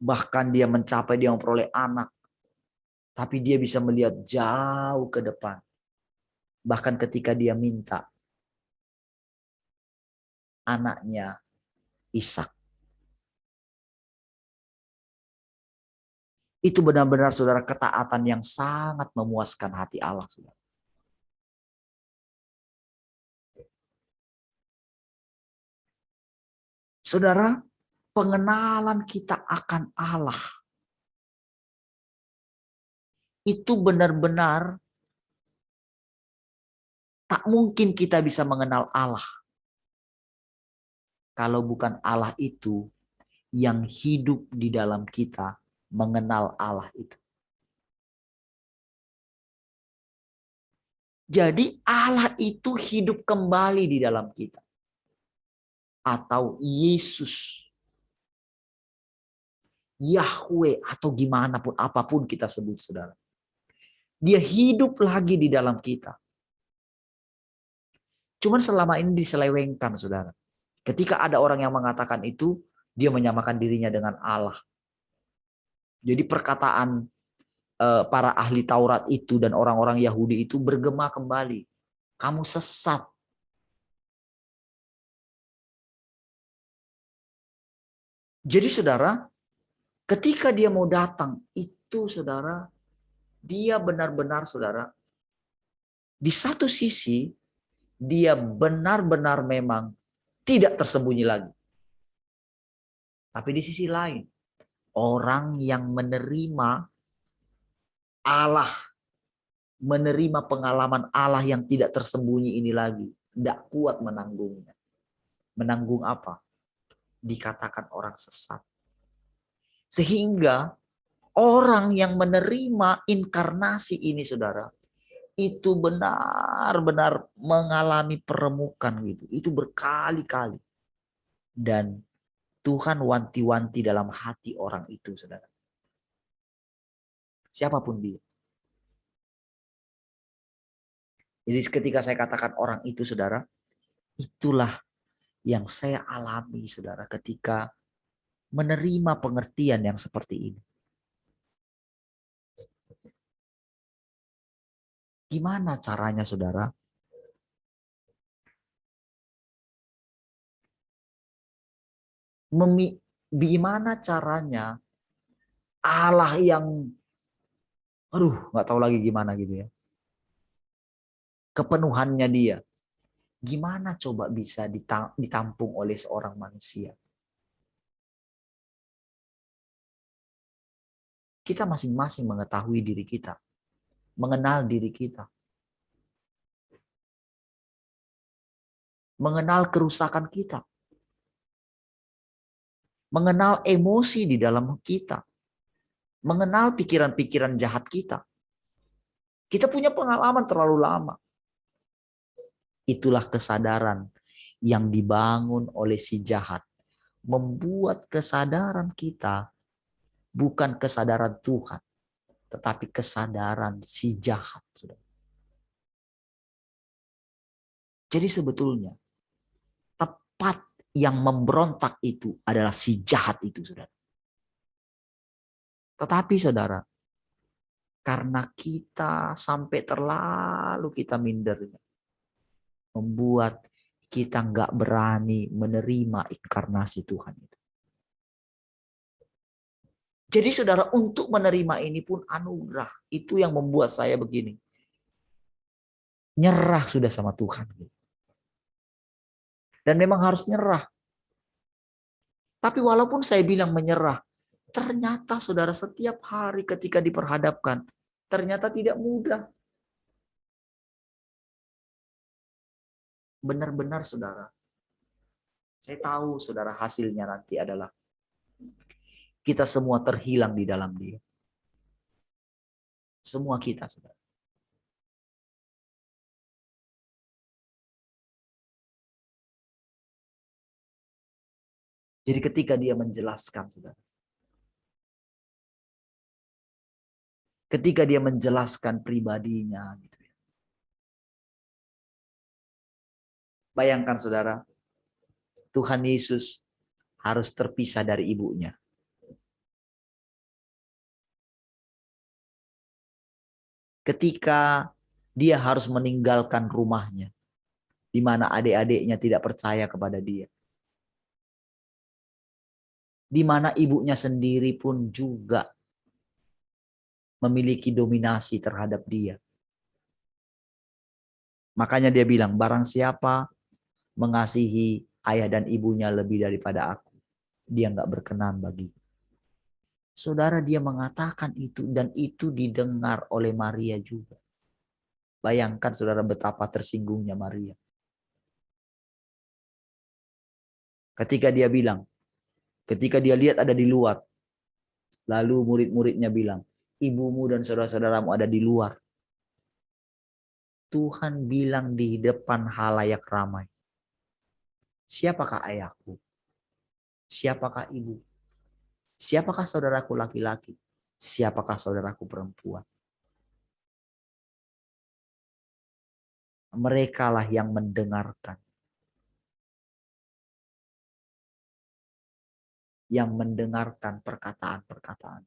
Bahkan dia mencapai, dia memperoleh anak. Tapi dia bisa melihat jauh ke depan. Bahkan ketika dia minta anaknya Ishak. Itu benar-benar saudara ketaatan yang sangat memuaskan hati Allah. Saudara. Saudara, pengenalan kita akan Allah itu benar-benar tak mungkin kita bisa mengenal Allah kalau bukan Allah itu yang hidup di dalam kita mengenal Allah itu. Jadi Allah itu hidup kembali di dalam kita. Atau Yesus. Yahweh atau gimana pun, apapun kita sebut, saudara. Dia hidup lagi di dalam kita. Cuman selama ini diselewengkan, saudara. Ketika ada orang yang mengatakan itu, dia menyamakan dirinya dengan Allah. Jadi perkataan para ahli Taurat itu dan orang-orang Yahudi itu bergema kembali. Kamu sesat. Jadi saudara, ketika dia mau datang itu, saudara, dia benar-benar, saudara, di satu sisi dia benar-benar memang tidak tersembunyi lagi. Tapi di sisi lain, orang yang menerima Allah, menerima pengalaman Allah yang tidak tersembunyi ini lagi, tidak kuat menanggungnya. Menanggung apa? Dikatakan orang sesat. Sehingga orang yang menerima inkarnasi ini, saudara, itu benar-benar mengalami peremukan gitu. Itu berkali-kali. Dan Tuhan wanti-wanti dalam hati orang itu, saudara. Siapapun dia. Jadi ketika saya katakan orang itu, saudara, itulah yang saya alami, saudara, ketika menerima pengertian yang seperti ini. Gimana caranya, saudara? Gimana caranya Allah yang, nggak tahu lagi gimana gitu ya. Kepenuhannya dia. Gimana coba bisa ditampung oleh seorang manusia? Kita masing-masing mengetahui diri kita. Mengenal diri kita. Mengenal kerusakan kita. Mengenal emosi di dalam kita. Mengenal pikiran-pikiran jahat kita. Kita punya pengalaman terlalu lama. Itulah kesadaran yang dibangun oleh si jahat. Membuat kesadaran kita bukan kesadaran Tuhan, tetapi kesadaran si jahat. Jadi sebetulnya tepat yang memberontak itu adalah si jahat itu, saudara. Tetapi saudara, karena kita sampai terlalu kita mindernya, membuat kita nggak berani menerima inkarnasi Tuhan itu. Jadi saudara, untuk menerima ini pun anugerah. Itu yang membuat saya begini. Nyerah sudah sama Tuhan. Dan memang harus nyerah. Tapi walaupun saya bilang menyerah, ternyata saudara setiap hari ketika diperhadapkan, ternyata tidak mudah. Benar-benar saudara. Saya tahu saudara hasilnya nanti adalah kita semua terhilang di dalam Dia. Semua kita, saudara. Jadi ketika dia menjelaskan, saudara. Ketika dia menjelaskan pribadinya, gitu ya. Bayangkan saudara, Tuhan Yesus harus terpisah dari ibunya. Ketika dia harus meninggalkan rumahnya, di mana adik-adiknya tidak percaya kepada dia. Di mana ibunya sendiri pun juga memiliki dominasi terhadap dia. Makanya dia bilang, barang siapa mengasihi ayah dan ibunya lebih daripada aku, dia nggak berkenan bagi. Saudara, dia mengatakan itu dan itu didengar oleh Maria juga. Bayangkan saudara betapa tersinggungnya Maria. Ketika dia bilang, ketika dia lihat ada di luar, lalu murid-muridnya bilang, ibumu dan saudara-saudaramu ada di luar. Tuhan bilang di depan halayak ramai, siapakah ayahku? Siapakah ibu? Siapakah saudaraku laki-laki? Siapakah saudaraku perempuan? Merekalah yang mendengarkan. Yang mendengarkan perkataan-perkataan.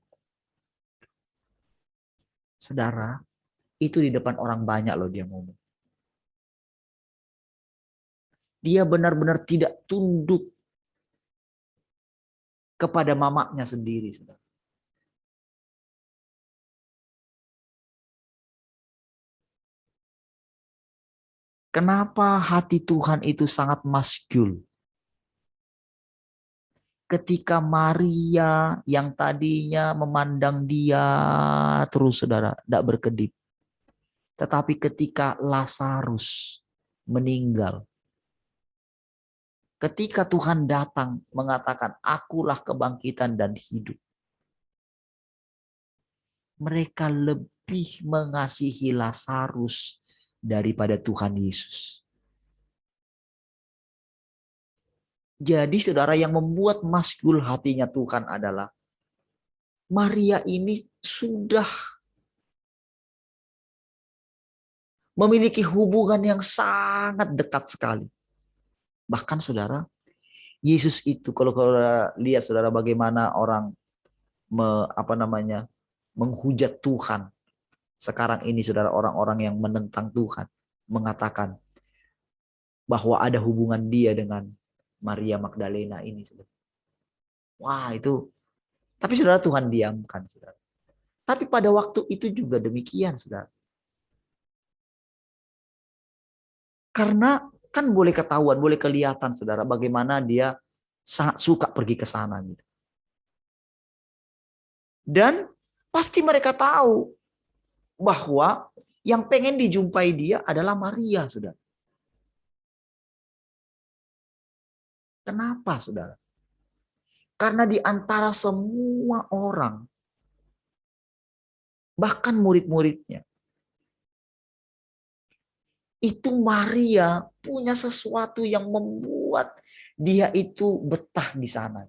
Saudara, itu di depan orang banyak loh dia ngomong. Dia benar-benar tidak tunduk kepada mamanya sendiri. Saudara. Kenapa hati Tuhan itu sangat maskul? Ketika Maria yang tadinya memandang dia terus saudara, tidak berkedip. Tetapi ketika Lazarus meninggal, ketika Tuhan datang mengatakan, akulah kebangkitan dan hidup. Mereka lebih mengasihi Lazarus daripada Tuhan Yesus. Jadi saudara, yang membuat maskul hatinya Tuhan adalah Maria ini sudah memiliki hubungan yang sangat dekat sekali. Bahkan saudara, Yesus itu kalau lihat saudara bagaimana orang menghujat Tuhan. Sekarang ini saudara, orang-orang yang menentang Tuhan mengatakan bahwa ada hubungan dia dengan Maria Magdalena ini. Saudara. Wah itu, tapi saudara Tuhan diamkan. Saudara. Tapi pada waktu itu juga demikian saudara. Karena kan boleh ketahuan, boleh kelihatan saudara bagaimana dia sangat suka pergi ke sana. Gitu. Dan pasti mereka tahu bahwa yang pengen dijumpai dia adalah Maria, saudara. Kenapa, saudara? Karena di antara semua orang, bahkan murid-muridnya, itu Maria punya sesuatu yang membuat dia itu betah di sana.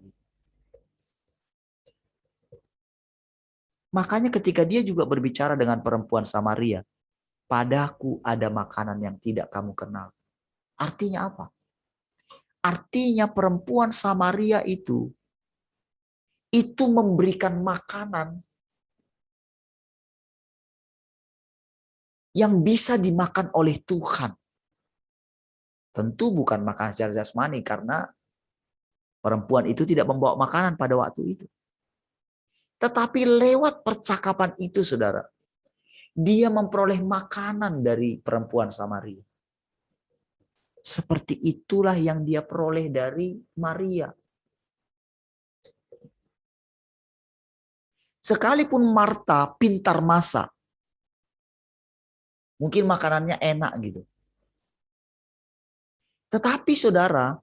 Makanya ketika dia juga berbicara dengan perempuan Samaria, padaku ada makanan yang tidak kamu kenal. Artinya apa? Artinya perempuan Samaria itu memberikan makanan yang bisa dimakan oleh Tuhan. Tentu bukan makanan secara jasmani karena perempuan itu tidak membawa makanan pada waktu itu. Tetapi lewat percakapan itu saudara, dia memperoleh makanan dari perempuan Samaria. Seperti itulah yang dia peroleh dari Maria. Sekalipun Marta pintar masak, mungkin makanannya enak gitu. Tetapi saudara,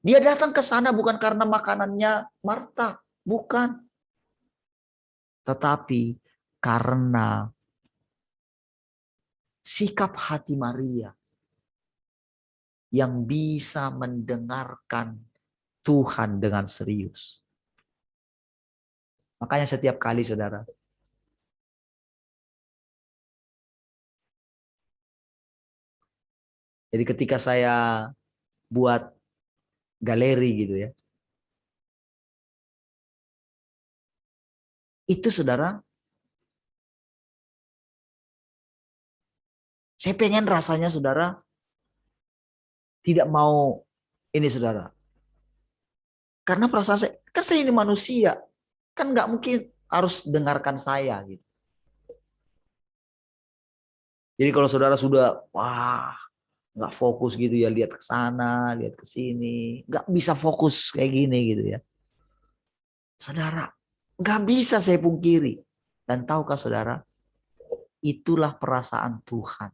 dia datang ke sana bukan karena makanannya Marta, bukan. Tetapi karena sikap hati Maria yang bisa mendengarkan Tuhan dengan serius. Makanya setiap kali saudara, jadi ketika saya buat galeri gitu ya, itu saudara, saya pengen rasanya saudara tidak mau ini saudara. Karena perasaan saya, kan saya ini manusia, kan nggak mungkin harus dengarkan saya gitu. Jadi kalau saudara sudah wah nggak fokus gitu ya, lihat ke sana, lihat ke sini, nggak bisa fokus kayak gini gitu ya. Saudara, nggak bisa saya pungkiri. Dan tahukah saudara, itulah perasaan Tuhan.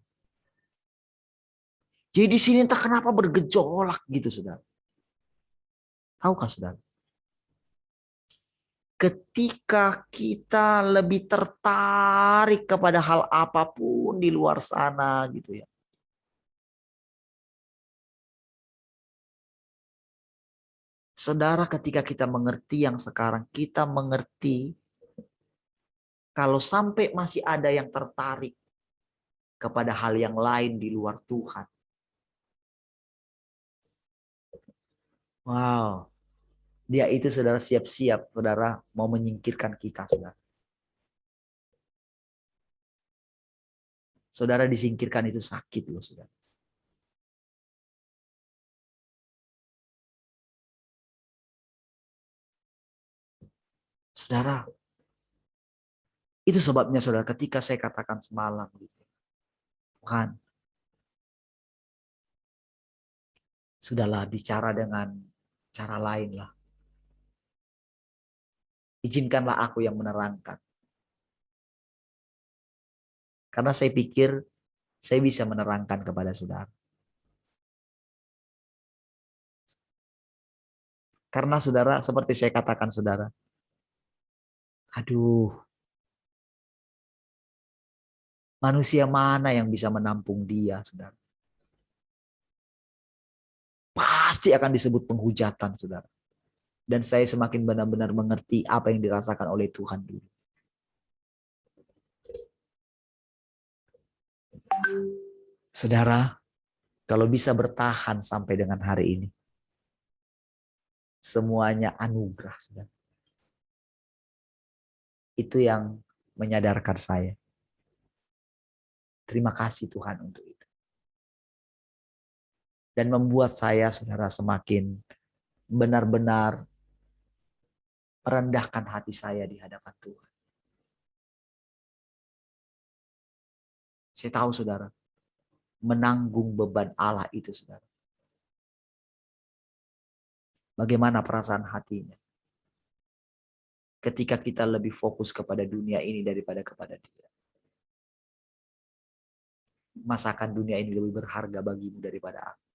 Jadi di sini entah kenapa bergejolak gitu saudara. Tahukah saudara? Ketika kita lebih tertarik kepada hal apapun di luar sana gitu ya. Saudara, ketika kita mengerti yang sekarang, kita mengerti kalau sampai masih ada yang tertarik kepada hal yang lain di luar Tuhan. Wow, dia itu saudara siap-siap, saudara mau menyingkirkan kita, saudara. Saudara disingkirkan itu sakit loh, saudara. Saudara, itu sebabnya saudara ketika saya katakan semalam gitu. Tuhan, sudahlah bicara dengan cara lain lah. Izinkanlah aku yang menerangkan. Karena saya pikir saya bisa menerangkan kepada saudara. Karena saudara, seperti saya katakan saudara, aduh, manusia mana yang bisa menampung dia, saudara? Pasti akan disebut penghujatan, saudara. Dan saya semakin benar-benar mengerti apa yang dirasakan oleh Tuhan dulu. Saudara, kalau bisa bertahan sampai dengan hari ini, semuanya anugerah, saudara. Itu yang menyadarkan saya. Terima kasih Tuhan untuk itu. Dan membuat saya, saudara, semakin benar-benar merendahkan hati saya di hadapan Tuhan. Saya tahu, saudara, menanggung beban Allah itu, saudara. Bagaimana perasaan hatinya ketika kita lebih fokus kepada dunia ini daripada kepada Dia. Masakan dunia ini lebih berharga bagimu daripada aku.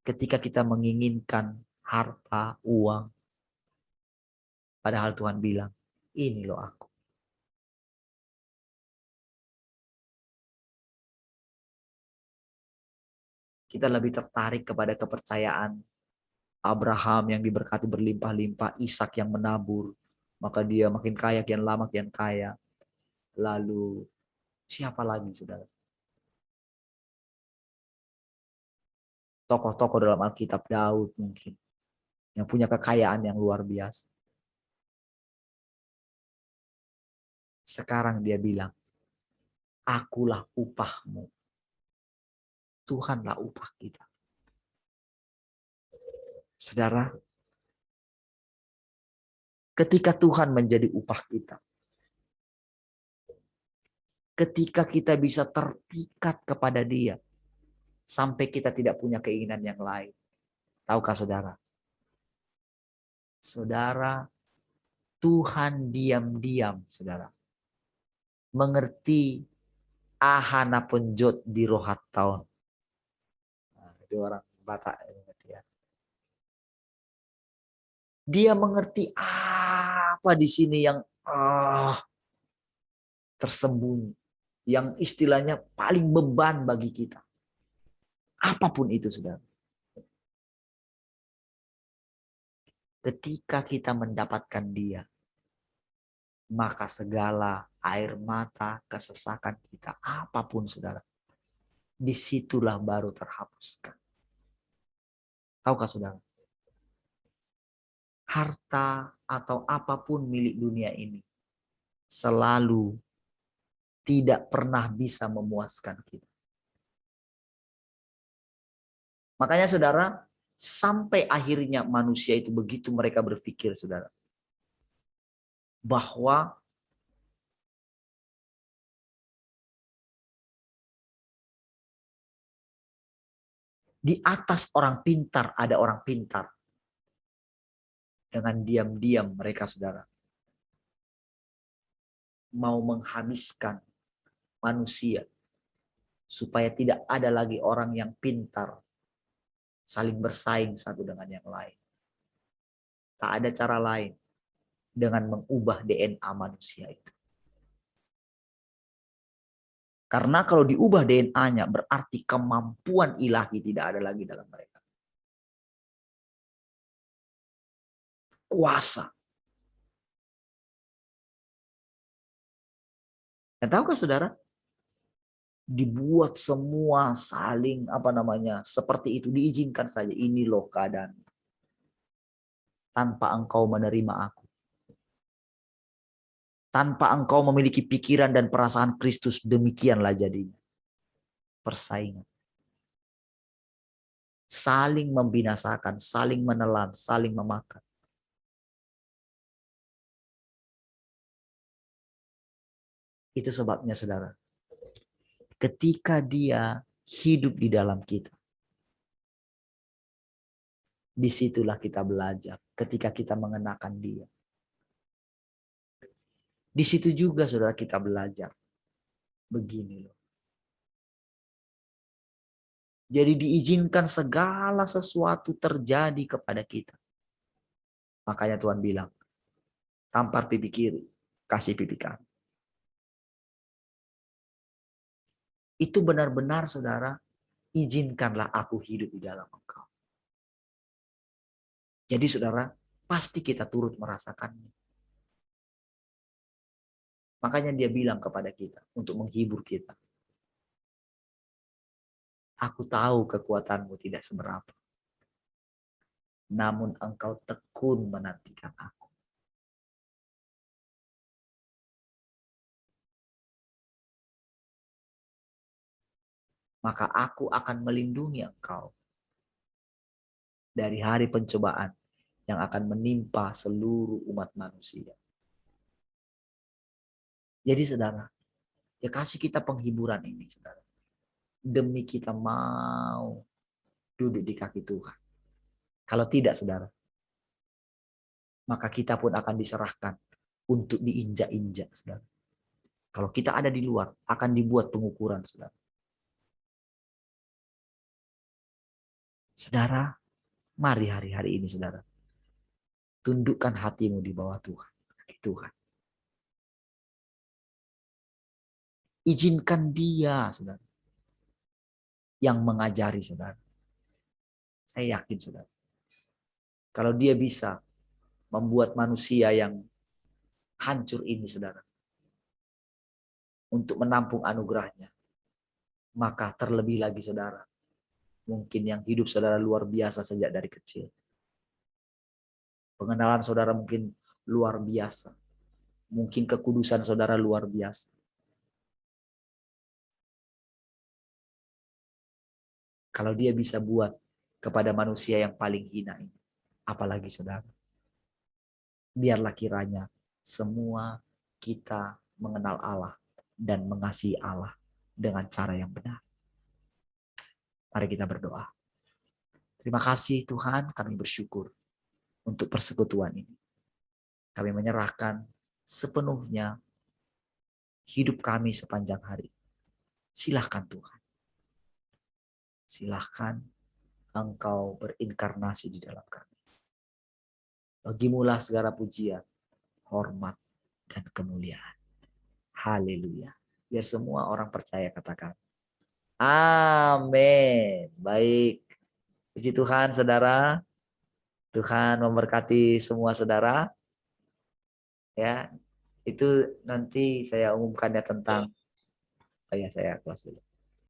Ketika kita menginginkan harta, uang, padahal Tuhan bilang, ini loh aku. Kita lebih tertarik kepada kepercayaan Abraham yang diberkati berlimpah-limpah, Ishak yang menabur, maka dia makin kaya, kian lama kian kaya. Lalu siapa lagi, saudara? Tokoh-tokoh dalam Alkitab, Daud mungkin, yang punya kekayaan yang luar biasa. Sekarang dia bilang, akulah upahmu. Tuhanlah upah kita. Saudara, ketika Tuhan menjadi upah kita, ketika kita bisa terpikat kepada Dia, sampai kita tidak punya keinginan yang lain. Tahukah saudara? Saudara, Tuhan diam-diam, saudara, mengerti ahana penjot di rohat tahun. Nah, itu orang Batak ya. Dia mengerti apa di sini yang tersembunyi, yang istilahnya paling beban bagi kita. Apapun itu, saudara. Ketika kita mendapatkan Dia, maka segala air mata, kesesakan kita, apapun, saudara, disitulah baru terhapuskan. Tahukah saudara? Harta atau apapun milik dunia ini selalu tidak pernah bisa memuaskan kita. Makanya saudara, sampai akhirnya manusia itu begitu mereka berpikir, saudara, bahwa di atas orang pintar ada orang pintar. Dengan diam-diam mereka, saudara, mau menghabiskan manusia supaya tidak ada lagi orang yang pintar saling bersaing satu dengan yang lain. Tak ada cara lain dengan mengubah DNA manusia itu. Karena kalau diubah DNA-nya berarti kemampuan ilahi tidak ada lagi dalam mereka. kuasa. Dan tahukah saudara? Dibuat semua saling seperti itu, diizinkan saja. Ini loh keadaan. Tanpa engkau menerima aku. Tanpa engkau memiliki pikiran dan perasaan Kristus, demikianlah jadinya. Persaingan. Saling membinasakan, saling menelan, saling memakan. Itu sebabnya saudara. Ketika dia hidup di dalam kita, disitulah kita belajar. Ketika kita mengenakan dia. Di situ juga saudara kita belajar. Begini loh. Jadi diizinkan segala sesuatu terjadi kepada kita. Makanya Tuhan bilang, tampar pipi kiri, kasih pipi kanan. Itu benar-benar saudara, izinkanlah aku hidup di dalam engkau. Jadi saudara, pasti kita turut merasakannya. Makanya dia bilang kepada kita untuk menghibur kita. Aku tahu kekuatanmu tidak seberapa. Namun engkau tekun menantikan aku. Maka aku akan melindungi engkau dari hari pencobaan yang akan menimpa seluruh umat manusia. Jadi saudara, ya kasih kita penghiburan ini saudara. Demi kita mau duduk di kaki Tuhan. Kalau tidak saudara, maka kita pun akan diserahkan untuk diinjak-injak saudara. Kalau kita ada di luar, akan dibuat pengukuran saudara. Saudara, mari hari-hari ini saudara, tundukkan hatimu di bawah Tuhan. Tuhan. Izinkan dia saudara, yang mengajari saudara. Saya yakin saudara, kalau dia bisa membuat manusia yang hancur ini saudara, untuk menampung anugerahnya, maka terlebih lagi saudara, mungkin yang hidup saudara luar biasa sejak dari kecil. Pengenalan saudara mungkin luar biasa. Mungkin kekudusan saudara luar biasa. Kalau dia bisa buat kepada manusia yang paling hina ini, apalagi saudara. Biarlah kiranya semua kita mengenal Allah dan mengasihi Allah dengan cara yang benar. Mari kita berdoa. Terima kasih Tuhan, kami bersyukur untuk persekutuan ini. Kami menyerahkan sepenuhnya hidup kami sepanjang hari. Silahkan Tuhan. Silahkan engkau berinkarnasi di dalam kami. Bagimulah segala pujian, hormat, dan kemuliaan. Haleluya. Biar semua orang percaya katakan. Amin. Baik. Puji Tuhan saudara. Tuhan memberkati semua saudara. Ya, itu nanti saya umumkannya tentang saya kelas dulu.